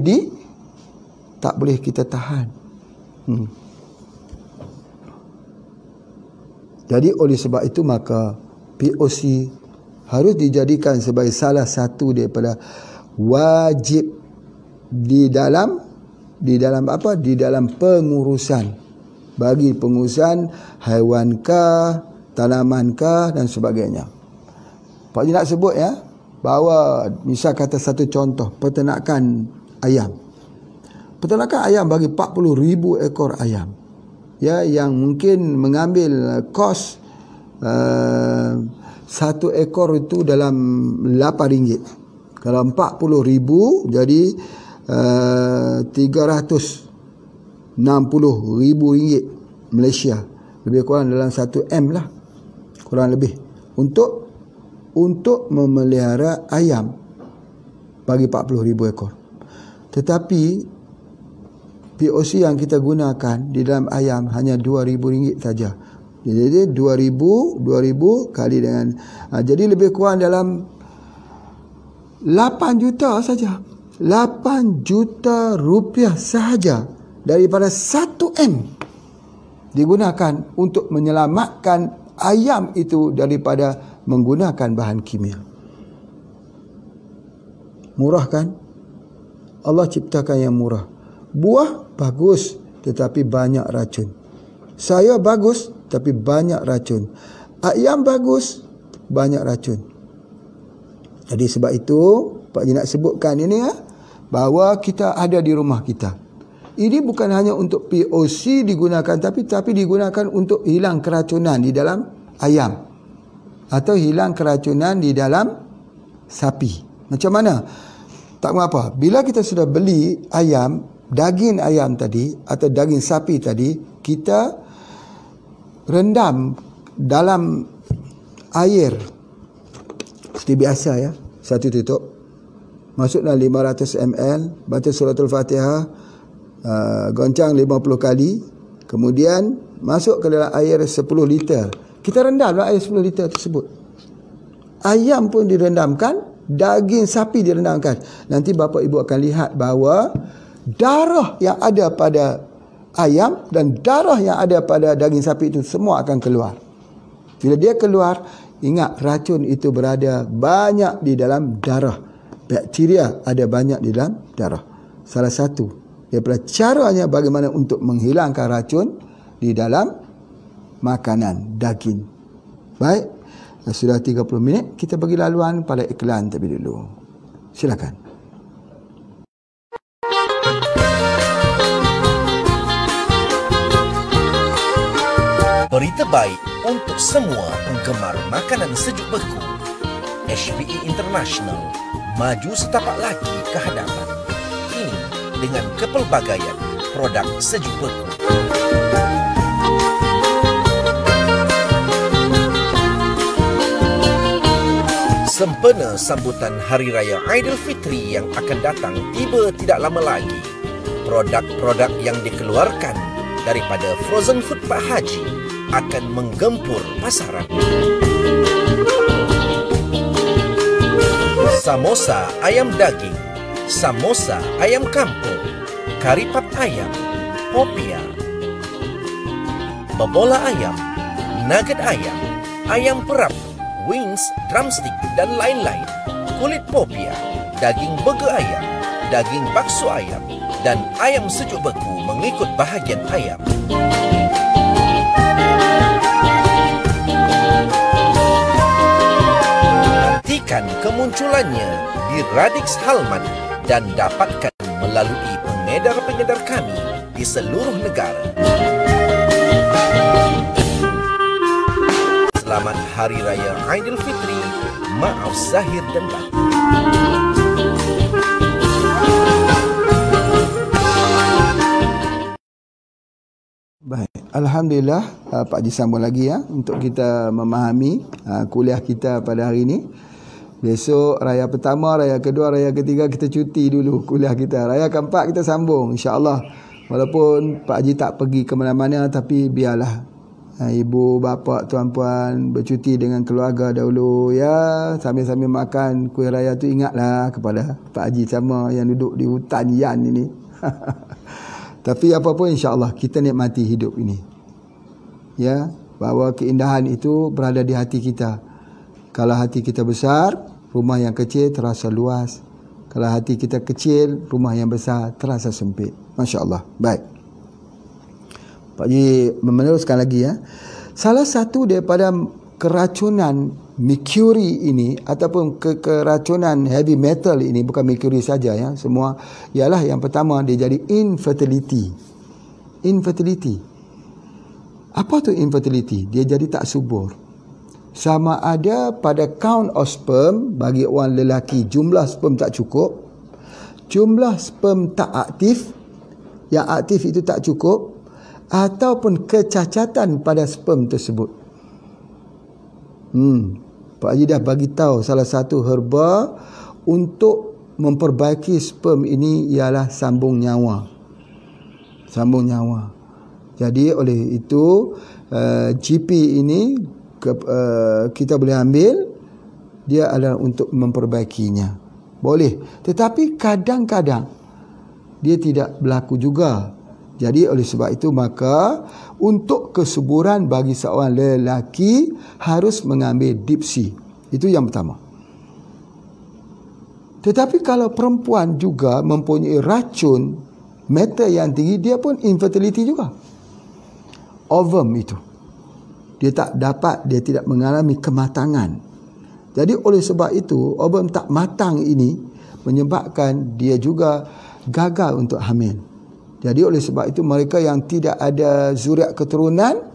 kita tahan. Jadi oleh sebab itu maka POC harus dijadikan sebagai salah satu daripada wajib di dalam apa? Di dalam pengurusan. Bagi pengurusan haiwankah, tanamankah dan sebagainya. Pak Haji nak sebut ya, bahawa misal kata satu contoh peternakan ayam. Peternakan ayam bagi 40,000 ekor ayam. Ya, yang mungkin mengambil kos satu ekor itu dalam RM8. Kalau 40,000 jadi RM360,000 Malaysia. Lebih kurang dalam 1 M lah. Kurang lebih. Untuk memelihara ayam bagi 40,000 ekor. Tetapi POC yang kita gunakan di dalam ayam hanya RM2,000 saja. Jadi 2,000 kali dengan jadi lebih kurang dalam 8 juta saja. 8 juta rupiah sahaja daripada 1 M digunakan untuk menyelamatkan ayam itu daripada menggunakan bahan kimia. Murah kan? Allah ciptakan yang murah. Buah bagus tetapi banyak racun. Sayur bagus tapi banyak racun. Ayam bagus, banyak racun. Jadi sebab itu Pak Haji nak sebutkan ini bahawa kita ada di rumah kita. Ini bukan hanya untuk POC digunakan tapi digunakan untuk hilang keracunan di dalam ayam atau hilang keracunan di dalam sapi. Macam mana? Tak mengapa. Bila kita sudah beli ayam, daging ayam tadi atau daging sapi tadi, kita rendam dalam air seperti biasa ya. Satu tutup. Masuklah 500 ml, baca suratul Fatihah, goncang 50 kali, kemudian masuk ke dalam air 10 liter. Kita rendam dalam air 10 liter tersebut. Ayam pun direndamkan, daging sapi direndamkan. Nanti bapa ibu akan lihat bahawa darah yang ada pada ayam dan darah yang ada pada daging sapi itu semua akan keluar. Bila dia keluar, ingat racun itu berada banyak di dalam darah. Bakteria ada banyak di dalam darah. Salah satu daripada caranya bagaimana untuk menghilangkan racun di dalam makanan daging. Baik, sudah 30 minit, kita bagi laluan pada iklan terlebih dulu. Silakan. Berita baik untuk semua penggemar makanan sejuk beku. HPE International maju setapak lagi ke hadapan. Kini dengan kepelbagaian produk sejuk beku. Sempena sambutan Hari Raya Aidilfitri yang akan datang tiba tidak lama lagi. Produk-produk yang dikeluarkan daripada frozen food Pak Haji akan menggempur pasaran. Samosa ayam daging, samosa ayam kampung, kari pap ayam, popia, bobola ayam, nugget ayam, ayam perap, wings, drumstick dan lain-lain, kulit popia, daging burger ayam, daging bakso ayam, dan ayam sejuk beku mengikut bahagian ayam. Nantikan kemunculannya di Radix Halman dan dapatkan melalui pengedar-pengedar kami di seluruh negara. Selamat Hari Raya Aidilfitri, maaf zahir dan batin. Alhamdulillah, Pak Haji sambung lagi untuk kita memahami kuliah kita pada hari ini. Besok raya pertama, raya kedua, raya ketiga kita cuti dulu kuliah kita. Raya keempat kita sambung insya-Allah. Walaupun Pak Haji tak pergi ke mana-mana, tapi biarlah ibu, bapa, tuan-puan bercuti dengan keluarga dahulu ya. Sambil-sambil makan kuih raya tu ingatlah kepada Pak Haji sama yang duduk di hutan Yan ini. Tapi apa pun insya-Allah kita nikmati hidup ini. Ya, bahawa keindahan itu berada di hati kita. Kalau hati kita besar, rumah yang kecil terasa luas. Kalau hati kita kecil, rumah yang besar terasa sempit. Masya-Allah. Baik. Pak Haji meneruskan lagi ya. Salah satu daripada keracunan mercury ini ataupun keracunan heavy metal ini, bukan mercury saja ya, semua ialah yang pertama dia jadi infertility. Infertility. Apa tu infertility? Dia jadi tak subur. Sama ada pada count of sperm bagi orang lelaki, jumlah sperm tak cukup, jumlah sperm tak aktif, yang aktif itu tak cukup, ataupun kecacatan pada sperm tersebut. Pak Haji dah bagi tahu salah satu herba untuk memperbaiki sperm ini ialah sambung nyawa. Sambung nyawa. Jadi oleh itu GP ini kita boleh ambil, dia adalah untuk memperbaikinya. Boleh. Tetapi kadang-kadang dia tidak berlaku juga. Jadi oleh sebab itu maka untuk kesuburan bagi seorang lelaki harus mengambil dipsi. Itu yang pertama. Tetapi kalau perempuan juga mempunyai racun metal yang tinggi, dia pun infertility juga. Ovum itu. Dia tak dapat, dia tidak mengalami kematangan. Jadi oleh sebab itu ovum tak matang ini menyebabkan dia juga gagal untuk hamil. Jadi oleh sebab itu mereka yang tidak ada zuriat keturunan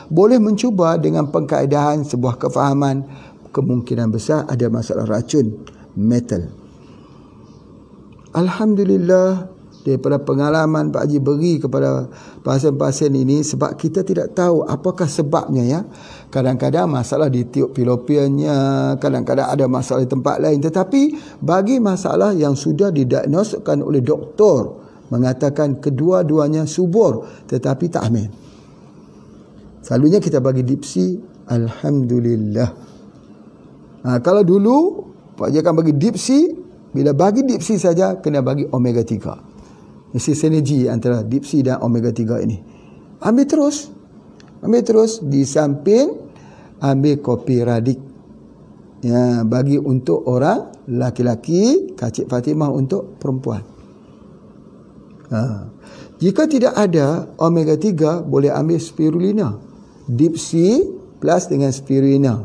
boleh mencuba dengan pengkaedahan sebuah kefahaman kemungkinan besar ada masalah racun metal. Alhamdulillah daripada pengalaman Pak Haji beri kepada pasien-pasien ini, sebab kita tidak tahu apakah sebabnya ya. Kadang-kadang masalah di tiup fallopiannya, kadang-kadang ada masalah di tempat lain. Tetapi bagi masalah yang sudah didiagnoskan oleh doktor, mengatakan kedua-duanya subur tetapi tak hamil, selalunya kita bagi dipsi. Alhamdulillah. Kalau dulu Pak Haji akan bagi dipsi, bila bagi dipsi saja kena bagi omega 3. Mesti sinergi antara dipsi dan omega 3 ini. Ambil terus di samping ambil kopi radik ya, bagi untuk orang laki-laki, kacik Fatimah untuk perempuan. Jika tidak ada omega 3, boleh ambil spirulina, dipsi plus dengan spirulina.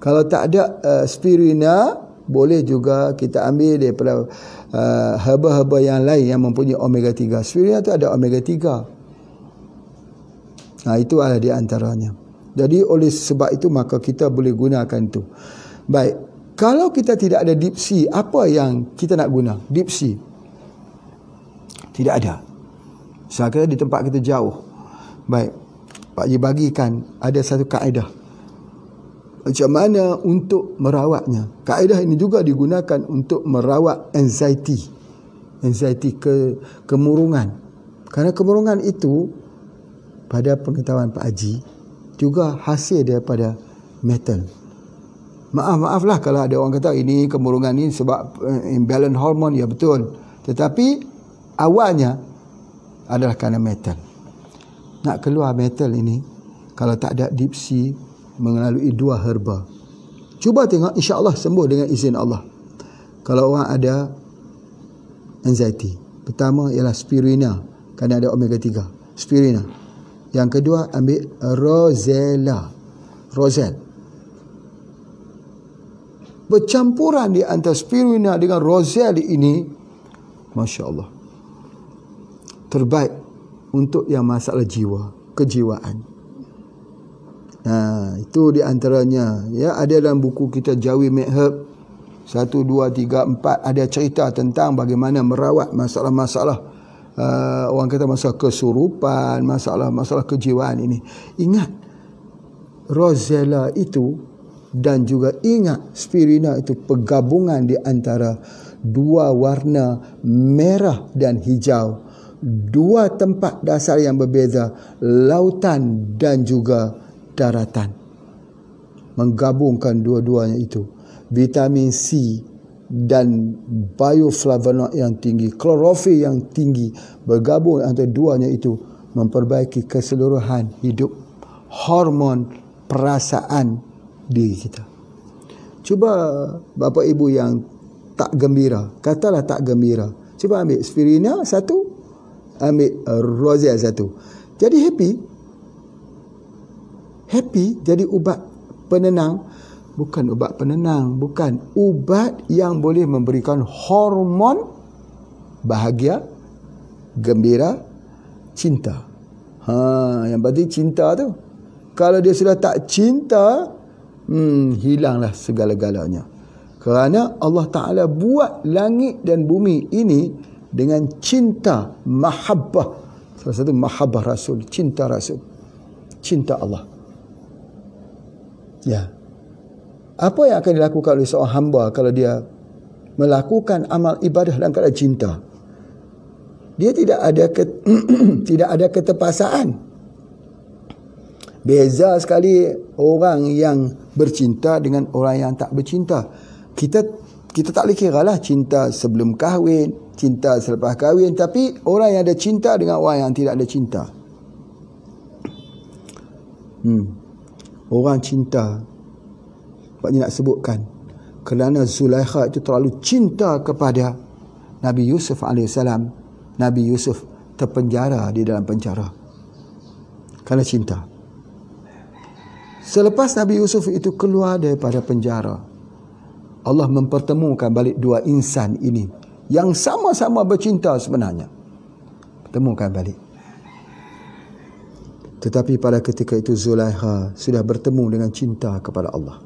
Kalau tak ada spirulina, boleh juga kita ambil daripada herba-herba yang lain yang mempunyai omega 3. Spirulina tu ada omega 3. Itu adalah di antaranya. Jadi oleh sebab itu maka kita boleh gunakan tu. Baik, kalau kita tidak ada dipsi, apa yang kita nak guna? Dipsi tidak ada. Misalnya di tempat kita jauh. Baik, Pak Haji bagikan ada satu kaedah macam mana untuk merawatnya. Kaedah ini juga digunakan untuk merawat anxiety, kemurungan. Karena kemurungan itu pada pengetahuan Pak Haji juga hasil daripada metal. Maaflah kalau ada orang kata ini kemurungan ini sebab imbalance hormon. Ya betul. Tetapi awalnya adalah kerana metal. Nak keluar metal ini, kalau tak ada dipsi melalui dua herba, cuba tengok, insya-Allah sembuh dengan izin Allah. Kalau orang ada anxiety, pertama ialah spirulina, kerana ada omega 3, spirulina. Yang kedua ambil rosella, bercampuran di antara spirulina dengan rosella ini, masya-Allah, terbaik untuk yang masalah jiwa, kejiwaan. Itu di antaranya ya, ada dalam buku kita Jawi Medherb 1, 2, 3, 4 ada cerita tentang bagaimana merawat masalah-masalah orang kata masalah kesurupan, masalah kejiwaan ini. Ingat, Rosella itu dan juga ingat spirina itu pergabungan di antara dua warna merah dan hijau. Dua tempat dasar yang berbeza, lautan dan juga daratan. Menggabungkan dua-duanya itu. Vitamin C dan bioflavonoid yang tinggi, klorofil yang tinggi, bergabung antara duanya itu memperbaiki keseluruhan hidup, hormon, perasaan diri kita. Cuba bapa ibu yang tak gembira, katalah tak gembira, cuba ambil spirina satu, ambil rosella satu. Jadi happy jadi ubat penenang. Bukan ubat penenang, bukan. Ubat yang boleh memberikan hormon bahagia, gembira, cinta. Yang penting cinta tu. Kalau dia sudah tak cinta, hilanglah segala-galanya. Kerana Allah Ta'ala buat langit dan bumi ini dengan cinta, mahabbah. Salah satu mahabbah Rasul, cinta Rasul. Cinta Allah. Ya. Apa yang akan dilakukan oleh seorang hamba kalau dia melakukan amal ibadah dalam keadaan cinta? Dia tidak ada keterpaksaan. Beza sekali orang yang bercinta dengan orang yang tak bercinta. Kita tak boleh kira lah cinta sebelum kahwin, cinta selepas kahwin. Tapi orang yang ada cinta dengan orang yang tidak ada cinta. Orang cinta, Pak Haji nak sebutkan, kerana Zulaikha itu terlalu cinta kepada Nabi Yusuf AS. Nabi Yusuf terpenjara di dalam penjara kerana cinta. Selepas Nabi Yusuf itu keluar daripada penjara, Allah mempertemukan balik dua insan ini yang sama-sama bercinta sebenarnya. Pertemukan balik. Tetapi pada ketika itu Zulaikha sudah bertemu dengan cinta kepada Allah.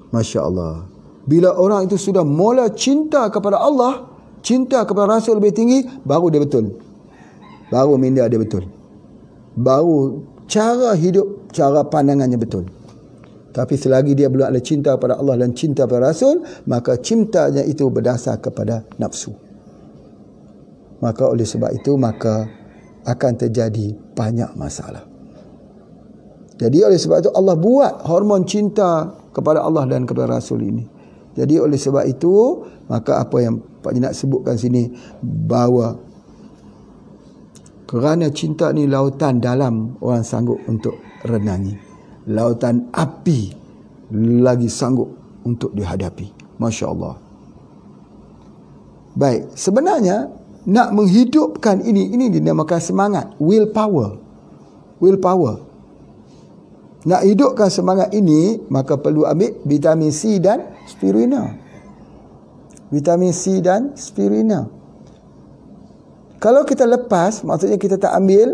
Masya Allah. Bila orang itu sudah mula cinta kepada Allah, cinta kepada Rasul lebih tinggi, baru dia betul. Baru minda dia betul. Baru cara hidup, cara pandangannya betul. Tapi selagi dia belum ada cinta kepada Allah dan cinta kepada Rasul, maka cintanya itu berdasar kepada nafsu. Maka oleh sebab itu, maka akan terjadi banyak masalah. Jadi oleh sebab itu Allah buat hormon cinta kepada Allah dan kepada Rasul ini. Jadi oleh sebab itu, maka apa yang Pak Haji nak sebutkan sini, bahawa kerana cinta ni lautan dalam orang sanggup untuk renangi. Lautan api lagi sanggup untuk dihadapi. Masya Allah. Baik, sebenarnya nak menghidupkan ini dinamakan semangat, willpower. Nak hidupkan semangat ini, maka perlu ambil vitamin C dan spirulina. Vitamin C dan spirulina. Kalau kita lepas, maksudnya kita tak ambil,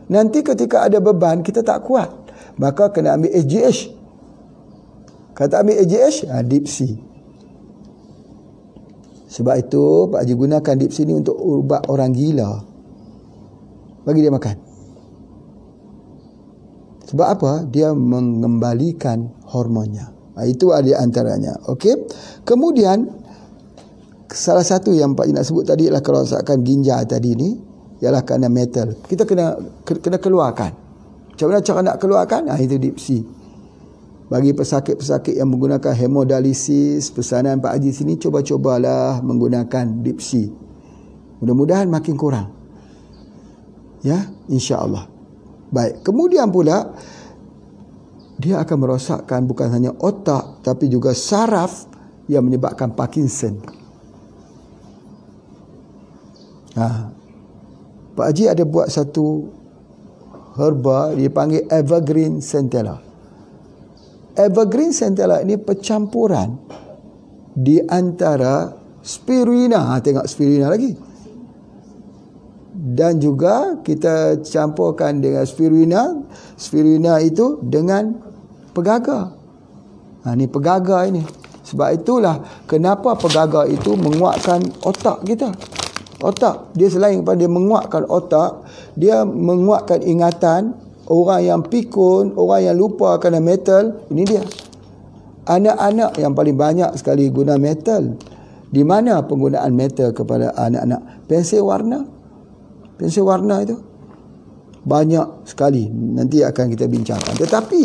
nanti ketika ada beban, kita tak kuat. Maka kena ambil AGH. Kalau tak ambil AGH, Deep Sea. Sebab itu, Pak Haji gunakan Deep Sea ni untuk ubat orang gila. Bagi dia makan. Sebab apa? Dia mengembalikan hormonnya. Itu ada antaranya. Okey. Kemudian, salah satu yang Pak Haji nak sebut tadi ialah kerosakan ginjal tadi ni, ialah kerana metal. Kita kena keluarkan. Macam mana cara nak keluarkan? Itu Deep Sea. Bagi pesakit-pesakit yang menggunakan hemodialisis, pesanan Pak Haji sini, cuba-cubalah menggunakan Deep Sea. Mudah-mudahan makin kurang. Ya, insya-Allah. Baik, kemudian pula dia akan merosakkan bukan hanya otak tapi juga saraf yang menyebabkan Parkinson. Pak Haji ada buat satu herba dipanggil Evergreen Centella. Evergreen Centella ini percampuran di antara spirulina, tengok spirulina lagi, dan juga kita campurkan dengan spirulina itu dengan pegaga. Ini pegaga ini. Sebab itulah kenapa pegaga itu menguatkan otak kita. Otak dia selain pada dia menguatkan otak, dia menguatkan ingatan. Orang yang pikun, orang yang lupa kerana metal, ini dia. Anak-anak yang paling banyak sekali guna metal. Di mana penggunaan metal kepada anak-anak? Pensel warna. Pensel warna itu banyak sekali. Nanti akan kita bincangkan. Tetapi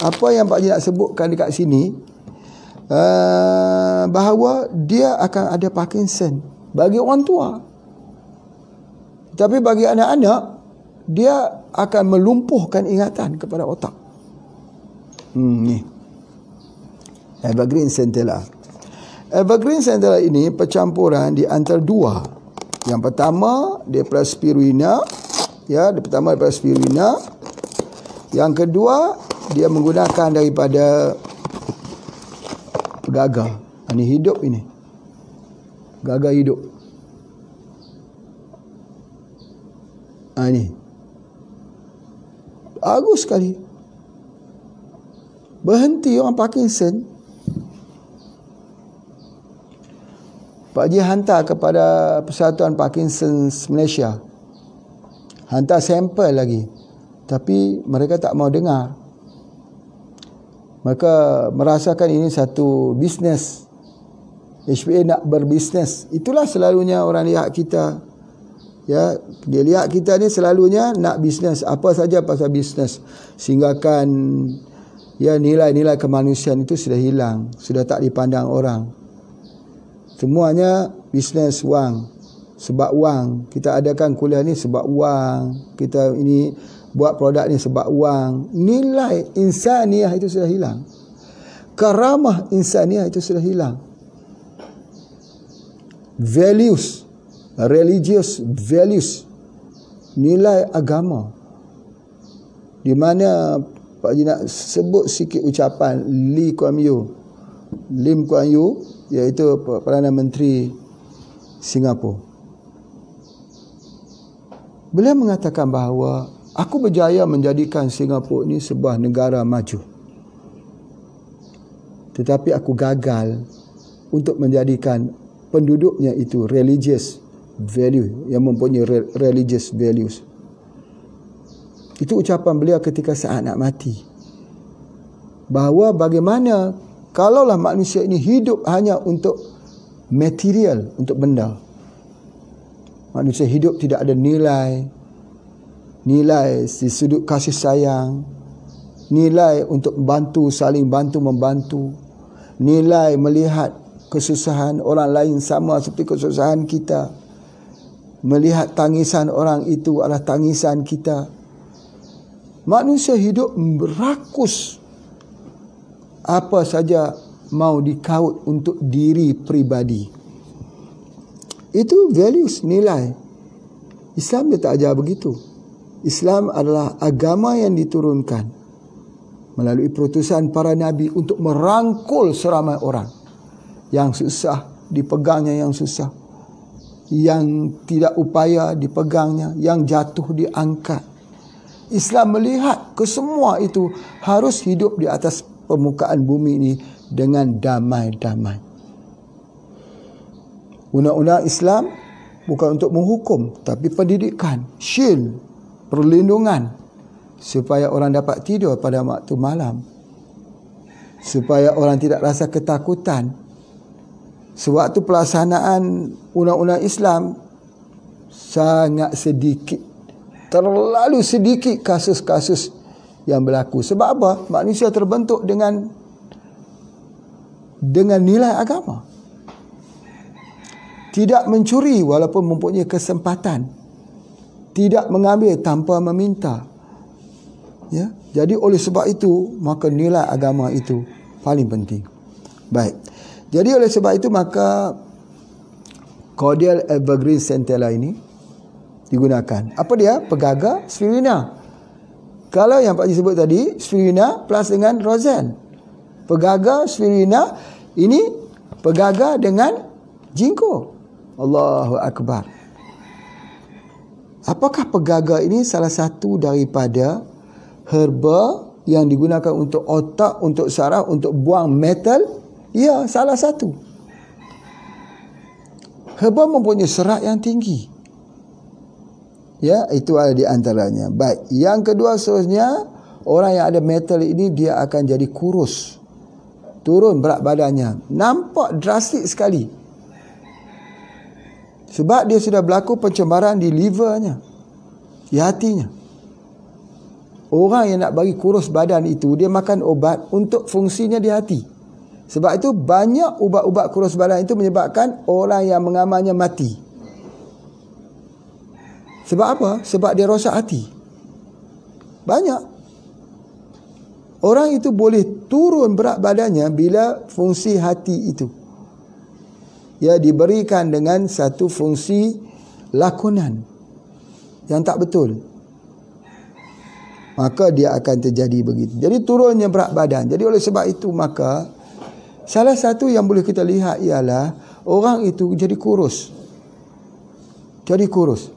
apa yang Pak Haji nak sebutkan dekat sini, bahawa dia akan ada Parkinson bagi orang tua. Tapi bagi anak-anak, dia akan melumpuhkan ingatan kepada otak. Ni Evergreen Centella. Evergreen Centella ini percampuran di antara dua. Yang pertama daripada spirulina, ya, pertama daripada spirulina. Yang kedua dia menggunakan daripada gaga. Ini hidup ini. Gaga hidup. Ini bagus sekali. Berhenti orang Parkinson. Pak Haji hantar kepada Persatuan Parkinson Malaysia. Hantar sampel lagi. Tapi mereka tak mau dengar. Mereka merasakan ini satu bisnes. HPA nak berbisnes. Itulah selalunya orang lihat kita. Ya, dia lihat kita ni selalunya nak bisnes, apa saja pasal bisnes. Sehinggakan ya nilai-nilai kemanusiaan itu sudah hilang, sudah tak dipandang orang. Semuanya bisnes, wang. Sebab wang. Kita adakan kuliah ni sebab wang. Kita ini buat produk ni sebab wang. Nilai insaniah itu sudah hilang. Karamah insaniah itu sudah hilang. Values, religious values, nilai agama. Di mana Pak Haji nak sebut sikit ucapan Lim Kuan Yew, iaitu Perdana Menteri Singapura. Beliau mengatakan bahawa aku berjaya menjadikan Singapura ini sebuah negara maju. Tetapi aku gagal untuk menjadikan penduduknya itu religious value, yang mempunyai religious values. Itu ucapan beliau ketika saat nak mati. Bahawa bagaimana kalaulah manusia ini hidup hanya untuk material, untuk benda. Manusia hidup tidak ada nilai. Nilai di sudut kasih sayang. Nilai untuk bantu, saling bantu-membantu. Nilai melihat kesusahan orang lain sama seperti kesusahan kita. Melihat tangisan orang itu adalah tangisan kita. Manusia hidup berakus apa saja mau dikaut untuk diri pribadi. Itu values, nilai. Islam dia tak ajar begitu. Islam adalah agama yang diturunkan melalui perutusan para nabi untuk merangkul seramai orang. Yang susah dipegangnya, yang susah. Yang tidak upaya dipegangnya, yang jatuh diangkat. Islam melihat kesemua itu harus hidup di atas permukaan bumi ini dengan damai-damai. Undang-undang Islam bukan untuk menghukum, tapi pendidikan, shield, perlindungan, supaya orang dapat tidur pada waktu malam, supaya orang tidak rasa ketakutan. Sewaktu pelaksanaan undang-undang Islam, sangat sedikit, terlalu sedikit kasus-kasus yang berlaku. Sebab apa? Manusia terbentuk dengan nilai agama. Tidak mencuri walaupun mempunyai kesempatan. Tidak mengambil tanpa meminta. Ya, jadi oleh sebab itu, maka nilai agama itu paling penting. Baik. Jadi oleh sebab itu, maka Cordial Evergreen Centella ini digunakan. Apa dia? Pegaga spirulina. Kalau yang Pak Haji sebut tadi, spirulina plus dengan rosen. Pegaga spirulina ini pegaga dengan ginkgo. Allahu Akbar. Apakah pegaga ini salah satu daripada herba yang digunakan untuk otak, untuk saraf, untuk buang metal? Ya, salah satu. Herba mempunyai serat yang tinggi. Ya, itu ada di antaranya. Baik, yang kedua seterusnya, orang yang ada metal ini dia akan jadi kurus. Turun berat badannya. Nampak drastik sekali. Sebab dia sudah berlaku pencemaran di livernya, di hatinya. Orang yang nak bagi kurus badan itu, dia makan ubat untuk fungsinya di hati. Sebab itu banyak ubat-ubat kurus badan itu menyebabkan orang yang mengamalnya mati. Sebab apa? Sebab dia rosak hati. Banyak. Orang itu boleh turun berat badannya bila fungsi hati itu ya diberikan dengan satu fungsi lakonan yang tak betul, maka dia akan terjadi begitu. Jadi turunnya berat badan. Jadi oleh sebab itu maka salah satu yang boleh kita lihat ialah orang itu jadi kurus. Jadi kurus.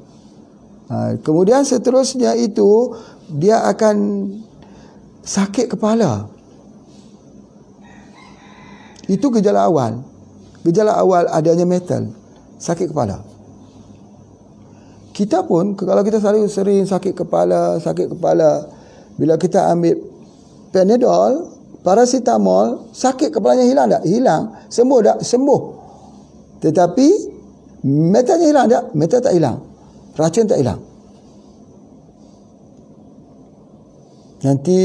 Kemudian seterusnya itu dia akan sakit kepala. Itu gejala awal. Gejala awal adanya metal, sakit kepala. Kita pun kalau kita sering sakit kepala, bila kita ambil Panadol, paracetamol, sakit kepalanya hilang tak? Hilang. Sembuh tak? Sembuh. Tetapi metalnya hilang tak? Metal tak hilang. Racun tak hilang. Nanti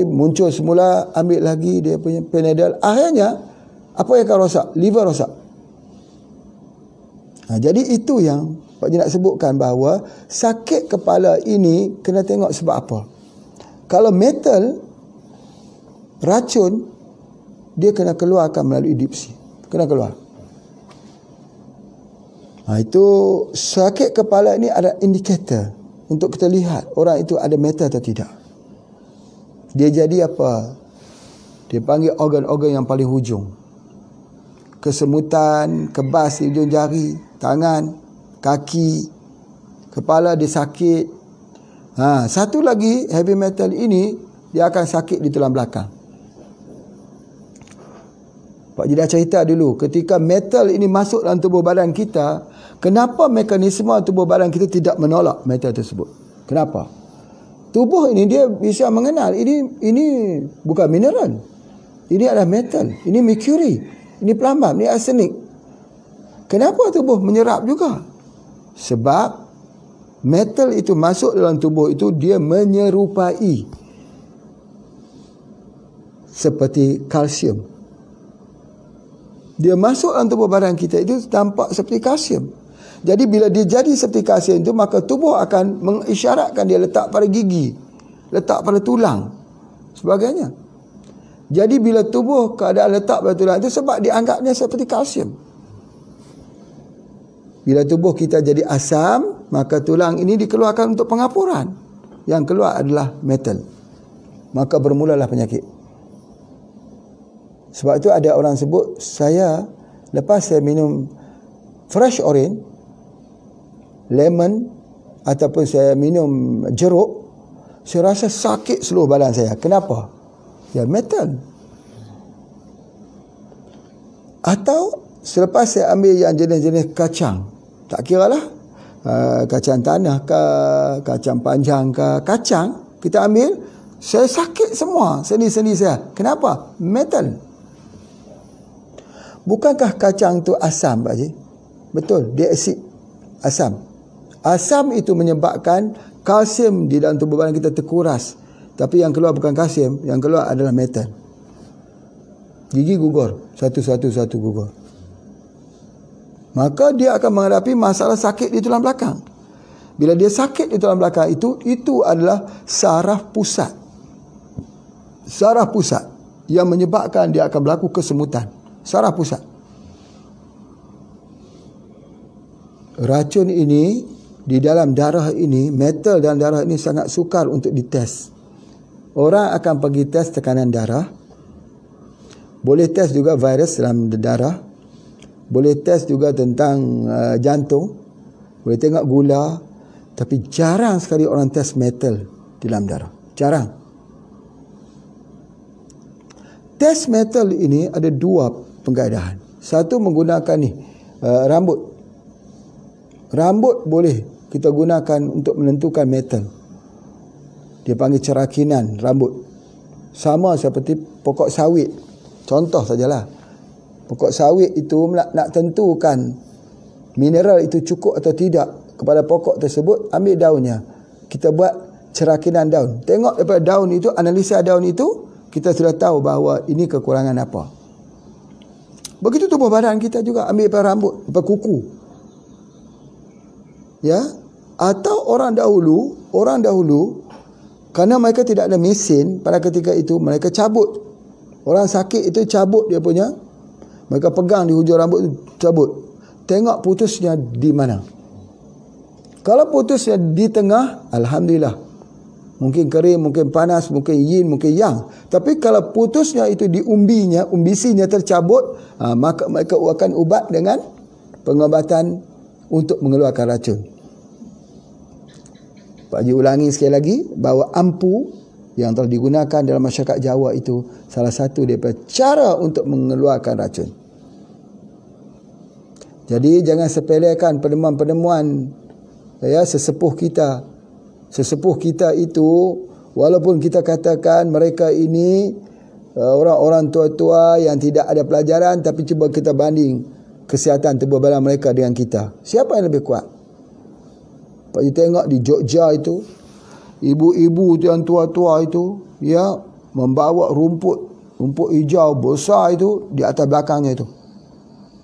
muncul semula, ambil lagi dia punya Panadol. Akhirnya apa yang akan rosak? Liver rosak. Jadi itu yang Pak Haji nak sebutkan, bahawa sakit kepala ini kena tengok sebab apa. Kalau metal, racun, dia kena keluarkan melalui dipsi. Kena keluar. Itu sakit kepala ini ada indikator untuk kita lihat orang itu ada metal atau tidak. Dia jadi apa? Dia panggil organ-organ yang paling hujung. Kesemutan, kebas di hujung jari, tangan, kaki, kepala dia sakit. Satu lagi, heavy metal ini dia akan sakit di tulang belakang. Pak Haji dah cerita dulu, ketika metal ini masuk dalam tubuh badan kita, kenapa mekanisme tubuh badan kita tidak menolak metal tersebut? Kenapa? Tubuh ini dia bisa mengenal ini bukan mineral. Ini adalah metal, ini mercury. Ini pelambab, ini arsenik. Kenapa tubuh menyerap juga? Sebab metal itu masuk dalam tubuh itu, dia menyerupai seperti kalsium. Dia masuk dalam tubuh badan kita itu tampak seperti kalsium. Jadi bila dia jadi seperti kalsium itu, maka tubuh akan mengisyaratkan dia letak pada gigi, letak pada tulang, sebagainya. Jadi bila tubuh keadaan letak pada tulang itu sebab dianggapnya seperti kalsium. Bila tubuh kita jadi asam, maka tulang ini dikeluarkan untuk pengapuran. Yang keluar adalah metal. Maka bermulalah penyakit. Sebab itu ada orang sebut, saya lepas saya minum fresh orange, lemon, ataupun saya minum jeruk, saya rasa sakit seluruh badan saya. Kenapa? Ya, metal. Atau selepas saya ambil yang jenis-jenis kacang, tak kira lah kacang tanah ke, kacang panjang ke, kacang kita ambil, saya sakit semua sendi-sendi saya. Kenapa? Metal. Bukankah kacang tu asam, Pak Haji? Betul, dia asid, asam. Asam itu menyebabkan kalsium di dalam tubuh badan kita terkuras. Tapi yang keluar bukan kalsium, yang keluar adalah metal. Gigi gugur, satu-satu gugur. Maka dia akan menghadapi masalah sakit di tulang belakang. Bila dia sakit di tulang belakang itu adalah saraf pusat. Saraf pusat yang menyebabkan dia akan berlaku kesemutan. Saraf pusat. Racun ini di dalam darah ini, metal dalam darah ini sangat sukar untuk dites. Orang akan pergi tes tekanan darah. Boleh tes juga virus dalam darah. Boleh tes juga tentang jantung. Boleh tengok gula. Tapi jarang sekali orang tes metal di dalam darah. Jarang. Tes metal ini ada dua pengkaedahan. Satu menggunakan rambut Rambut boleh kita gunakan untuk menentukan metal. Dia panggil cerakinan rambut. Sama seperti pokok sawit. Contoh sajalah. Pokok sawit itu nak tentukan mineral itu cukup atau tidak kepada pokok tersebut, ambil daunnya. Kita buat cerakinan daun. Tengok daripada daun itu, analisa daun itu, kita sudah tahu bahawa ini kekurangan apa. Begitu tubuh badan kita juga, ambil daripada rambut, daripada kuku. Ya, atau orang dahulu kerana mereka tidak ada mesin pada ketika itu, mereka cabut. Orang sakit itu cabut dia punya, mereka pegang di hujung rambut itu, cabut. Tengok putusnya di mana. Kalau putusnya di tengah, alhamdulillah. Mungkin kering, mungkin panas, mungkin yin, mungkin yang. Tapi kalau putusnya itu di umbinya, umbisinya tercabut, maka mereka akan ubat dengan pengobatan untuk mengeluarkan racun. Pak Haji ulangi sekali lagi bahawa ampu yang telah digunakan dalam masyarakat Jawa itu salah satu daripada cara untuk mengeluarkan racun. Jadi jangan sepelekan penemuan-penemuan sesepuh kita. Sesepuh kita itu, walaupun kita katakan mereka ini orang-orang tua-tua yang tidak ada pelajaran, tapi cuba kita banding kesihatan tubuh badan mereka dengan kita. Siapa yang lebih kuat? Pak Haji tengok di Jogja itu, ibu-ibu yang tua-tua itu, membawa rumput hijau besar itu di atas belakangnya itu.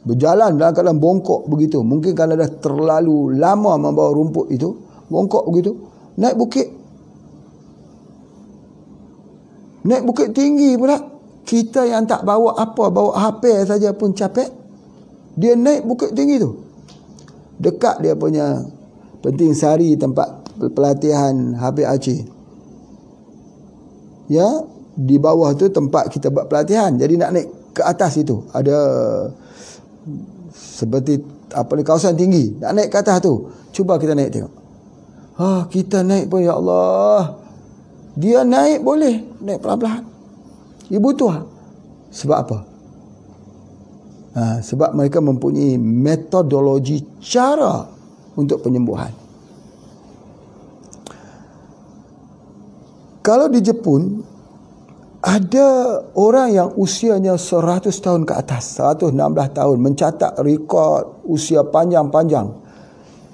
Berjalan dalam keadaan bongkok begitu. Mungkin kalau dah terlalu lama membawa rumput itu, bongkok begitu. Naik bukit tinggi pula. Kita yang tak bawa apa, bawa HP saja pun capek. Dia naik bukit tinggi tu. Dekat dia punya Penting Sari, tempat pelatihan Habib Aceh. Ya, di bawah tu tempat kita buat pelatihan. Jadi nak naik ke atas itu ada seperti kawasan tinggi. Nak naik ke atas tu, cuba kita naik tengok. Kita naik pun, ya Allah. Dia naik boleh, naik pelan-pelan. Ibu tua. Sebab apa? Sebab mereka mempunyai metodologi cara untuk penyembuhan. Kalau di Jepun, ada orang yang usianya 100 tahun ke atas, 116 tahun, mencatat rekod usia panjang-panjang.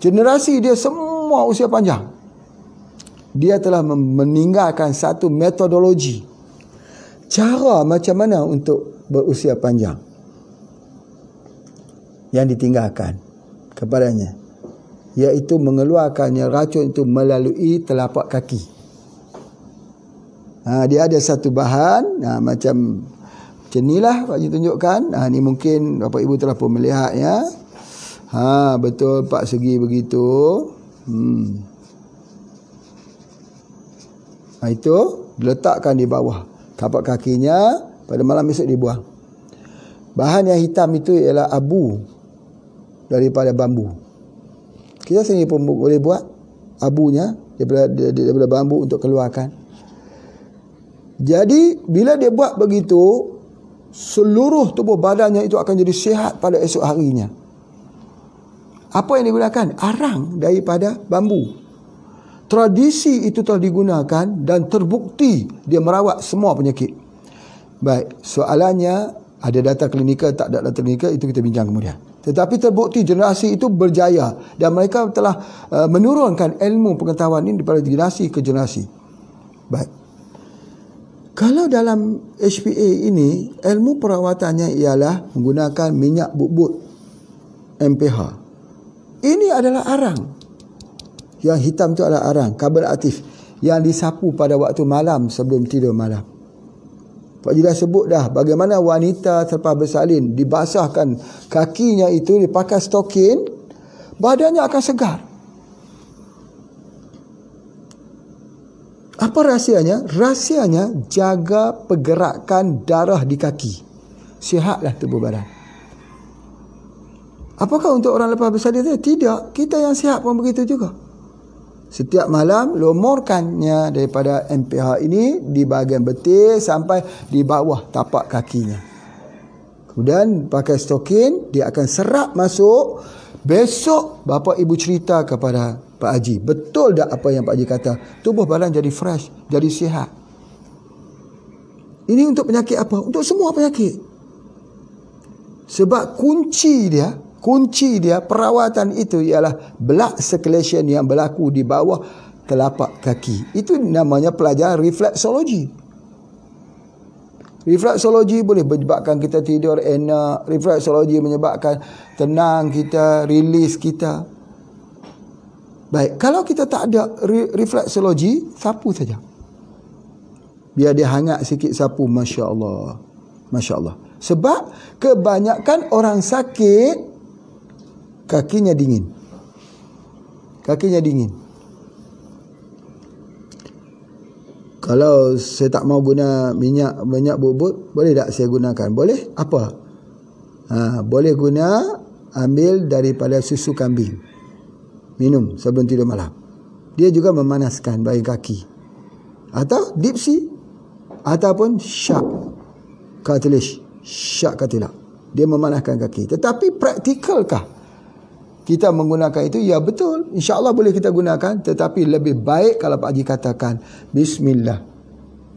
Generasi dia semua usia panjang. Dia telah meninggalkan satu metodologi, cara macam mana untuk berusia panjang yang ditinggalkan kepadanya, iaitu mengeluarkannya racun itu melalui telapak kaki. Dia ada satu bahan macam inilah Pak Haji tunjukkan. Ni mungkin Bapak Ibu telah pun melihatnya. Betul Pak, segi begitu. Itu diletakkan di bawah tapak kakinya, pada malam esok dibuang. Bahan yang hitam itu ialah abu daripada bambu. Kita sendiri pun boleh buat abunya daripada bambu untuk keluarkan. Jadi bila dia buat begitu, seluruh tubuh badannya itu akan jadi sihat pada esok harinya. Apa yang digunakan? Arang daripada bambu. Tradisi itu telah digunakan dan terbukti dia merawat semua penyakit. Baik, soalannya ada data klinikal, tak ada data klinikal, itu kita bincang kemudian. Tetapi terbukti generasi itu berjaya dan mereka telah menurunkan ilmu pengetahuan ini daripada generasi ke generasi. Baik. Kalau dalam HPA ini, ilmu perawatannya ialah menggunakan minyak bubut MPH. Ini adalah arang. Yang hitam itu adalah arang, karbon aktif, yang disapu pada waktu malam sebelum tidur malam. Pak Haji dah sebut dah bagaimana wanita selepas bersalin, dibasahkan kakinya itu, dipakai stokin, badannya akan segar. Apa rahsianya? Rahsianya jaga pergerakan darah di kaki. Sihatlah tubuh badan. Apakah untuk orang lepas bersalin? Tidak. Kita yang sihat pun begitu juga. Setiap malam lumurkannya daripada MPH ini di bahagian betis sampai di bawah tapak kakinya. Kemudian pakai stokin, dia akan serap masuk Besok bapa ibu cerita kepada Pak Haji, betul tak apa yang Pak Haji kata? Tubuh badan jadi fresh, jadi sihat. Ini untuk penyakit apa? Untuk semua penyakit. Sebab kunci dia perawatan itu ialah blood circulation yang berlaku di bawah telapak kaki. Itu namanya pelajaran refleksologi. Refleksologi boleh menyebabkan kita tidur enak. Refleksologi menyebabkan tenang kita, release kita. Baik, kalau kita tak ada refleksologi, sapu saja. Biar dia hangat sikit sapu, Masya Allah. Masya Allah. Sebab kebanyakan orang sakit, kakinya dingin. Kakinya dingin. Kalau saya tak mau guna minyak bubut, boleh tak saya gunakan? Boleh. Apa? Boleh guna, ambil daripada susu kambing. Minum sebelum tidur malam. Dia juga memanaskan bayi kaki. Atau deep sea. Ataupun shark cartilage. Shark cartilage. Dia memanaskan kaki. Tetapi praktikalkah kita menggunakan itu? Ya betul. InsyaAllah boleh kita gunakan. Tetapi lebih baik kalau Pak Haji katakan Bismillah.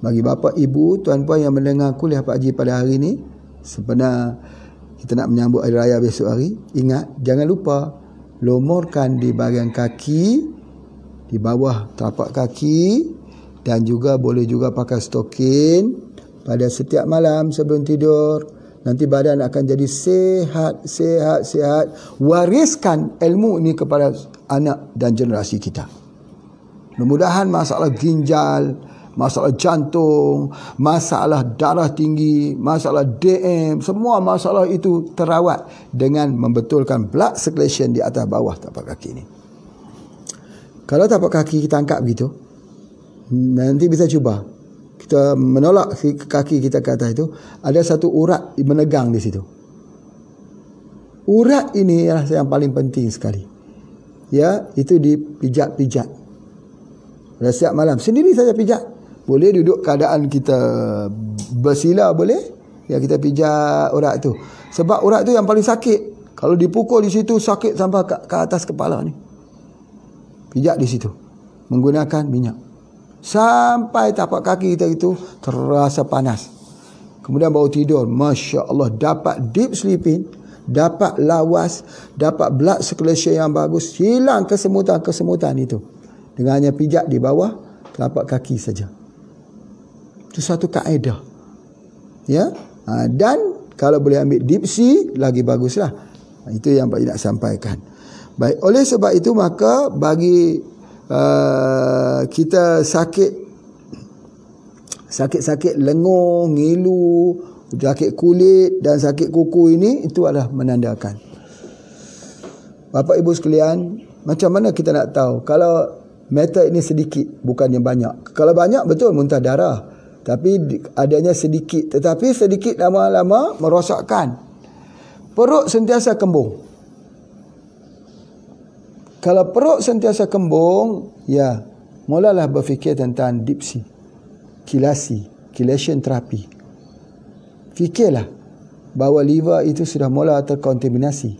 Bagi bapa, ibu, tuan-puan yang mendengar kuliah Pak Haji pada hari ini, sebenarnya kita nak menyambut hari raya besok hari, ingat, jangan lupa lumurkan di bahagian kaki, di bawah telapak kaki, dan juga boleh juga pakai stokin pada setiap malam sebelum tidur. Nanti badan akan jadi sihat. Wariskan ilmu ini kepada anak dan generasi kita. Mudah-mudahan masalah ginjal, masalah jantung, masalah darah tinggi, masalah DM, semua masalah itu terawat dengan membetulkan blood circulation di atas bawah tapak kaki ini. Kalau tapak kaki kita angkat begitu, nanti bisa cuba. Kita menolak kaki kita ke atas itu, ada satu urat menegang di situ. Urat ini adalah yang paling penting sekali. Ya, itu dipijat-pijat. Pada setiap malam, sendiri saja pijat. Boleh duduk keadaan kita bersila, boleh. Ya, kita pijat urat tu. Sebab urat tu yang paling sakit. Kalau dipukul di situ, sakit sampai ke atas kepala ni. Pijat di situ. Menggunakan minyak. Sampai tapak kaki kita itu terasa panas. Kemudian baru tidur. Masya Allah. Dapat deep sleeping. Dapat lawas. Dapat blood circulation yang bagus. Hilang kesemutan itu. Dengan hanya pijat di bawah telapak kaki saja. Itu satu kaedah. Ya. Dan kalau boleh ambil deep sea, lagi baguslah. Itu yang Pak nak sampaikan. Baik. Oleh sebab itu maka bagi kita sakit lenguh, ngilu, sakit kulit dan sakit kuku ini, itu adalah menandakan. Bapak ibu sekalian, macam mana kita nak tahu kalau metal ini sedikit, bukannya banyak? Kalau banyak betul muntah darah, tapi adanya sedikit. Tetapi sedikit lama-lama merosakkan. Perut sentiasa kembung. Kalau perut sentiasa kembung, ya, mulalah berfikir tentang deep sea, chelation terapi. Fikirlah bahawa liver itu sudah mula terkontaminasi.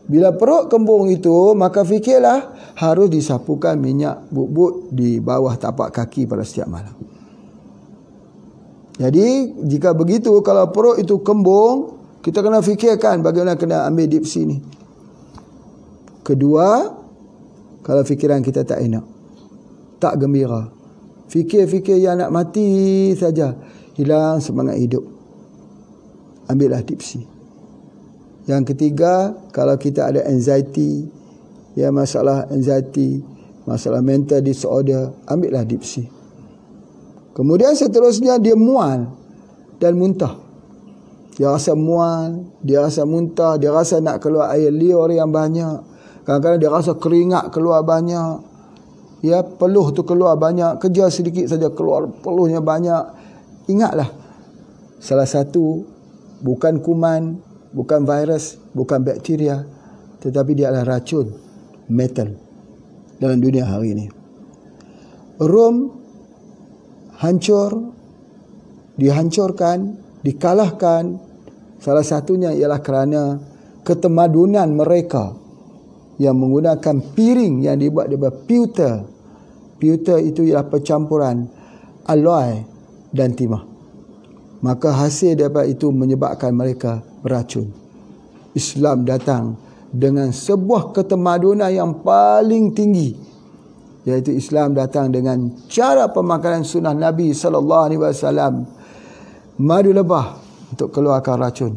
Bila perut kembung itu, maka fikirlah harus disapukan minyak bubut di bawah tapak kaki pada setiap malam. Jadi, jika begitu, kalau perut itu kembung, kita kena fikirkan bagaimana kena ambil deep sea ni. Kedua, kalau fikiran kita tak enak, tak gembira, fikir-fikir yang nak mati saja, hilang semangat hidup, ambillah deep sea. Yang ketiga, kalau kita ada anxiety, ya masalah anxiety, masalah mental disorder, ambillah deep sea. Kemudian seterusnya dia mual dan muntah. Dia rasa mual, dia rasa muntah, dia rasa nak keluar air liur yang banyak. Kadang-kadang dia rasa keringat keluar banyak. Ya, peluh tu keluar banyak. Kerja sedikit saja keluar peluhnya banyak. Ingatlah, salah satu bukan kuman, bukan virus, bukan bakteria, tetapi dia adalah racun metal dalam dunia hari ini. Rom hancur, dihancurkan, dikalahkan. Salah satunya ialah kerana ketemadunan mereka yang menggunakan piring yang dibuat daripada pewter. Pewter itu ialah percampuran alloy dan timah. Maka hasil daripada itu menyebabkan mereka beracun. Islam datang dengan sebuah ketemadunan yang paling tinggi, iaitu Islam datang dengan cara pemakanan sunnah Nabi SAW. Madu lebah untuk keluarkan racun.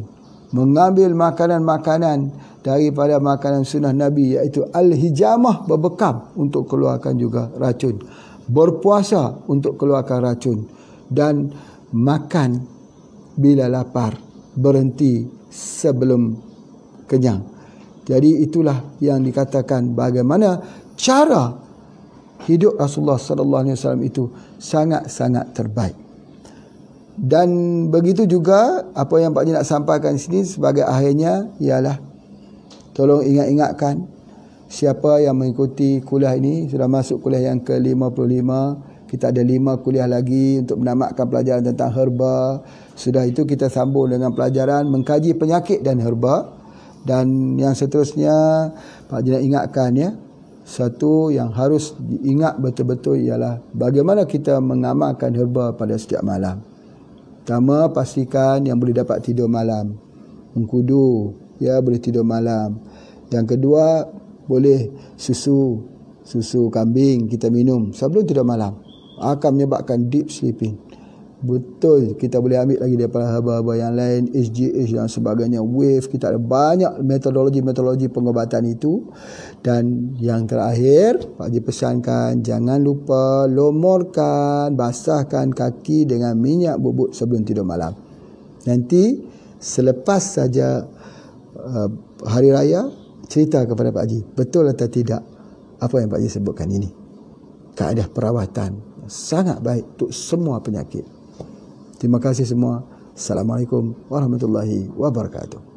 Mengambil makanan-makanan daripada makanan sunnah Nabi, iaitu al-hijamah, berbekam untuk keluarkan juga racun. Berpuasa untuk keluarkan racun. Dan makan bila lapar, berhenti sebelum kenyang. Jadi itulah yang dikatakan bagaimana cara hidup Rasulullah SAW itu sangat-sangat terbaik. Dan begitu juga apa yang Pak Haji nak sampaikan di sini sebagai akhirnya ialah tolong ingat-ingatkan siapa yang mengikuti kuliah ini, sudah masuk kuliah yang ke-55. Kita ada 5 kuliah lagi untuk menamatkan pelajaran tentang herba. Sudah itu kita sambung dengan pelajaran mengkaji penyakit dan herba. Dan yang seterusnya Pak Haji nak ingatkan ya, satu yang harus diingat betul-betul ialah bagaimana kita mengamalkan herba pada setiap malam. Pertama, pastikan yang boleh dapat tidur malam. Mengkudu, ya, boleh tidur malam. Yang kedua, boleh susu kambing kita minum sebelum tidur malam. Akan menyebabkan deep sleeping. Betul, kita boleh ambil lagi daripada herba-herba yang lain, HGH dan sebagainya, wave. Kita ada banyak metodologi pengobatan itu. Dan yang terakhir, Pak Haji pesankan, jangan lupa lomorkan, basahkan kaki dengan minyak bubuk sebelum tidur malam. Nanti selepas saja hari raya, cerita kepada Pak Haji, betul atau tidak apa yang Pak Haji sebutkan ini. Kaedah perawatan sangat baik untuk semua penyakit. Terima kasih semua. Assalamualaikum warahmatullahi wabarakatuh.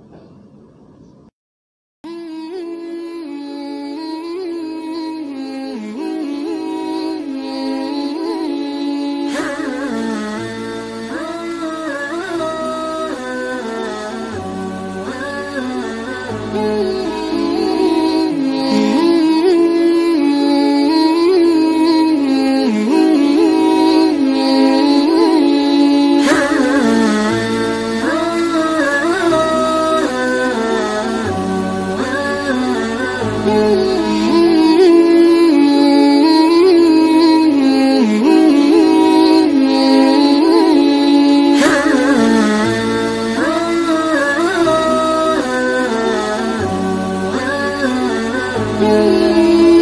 you.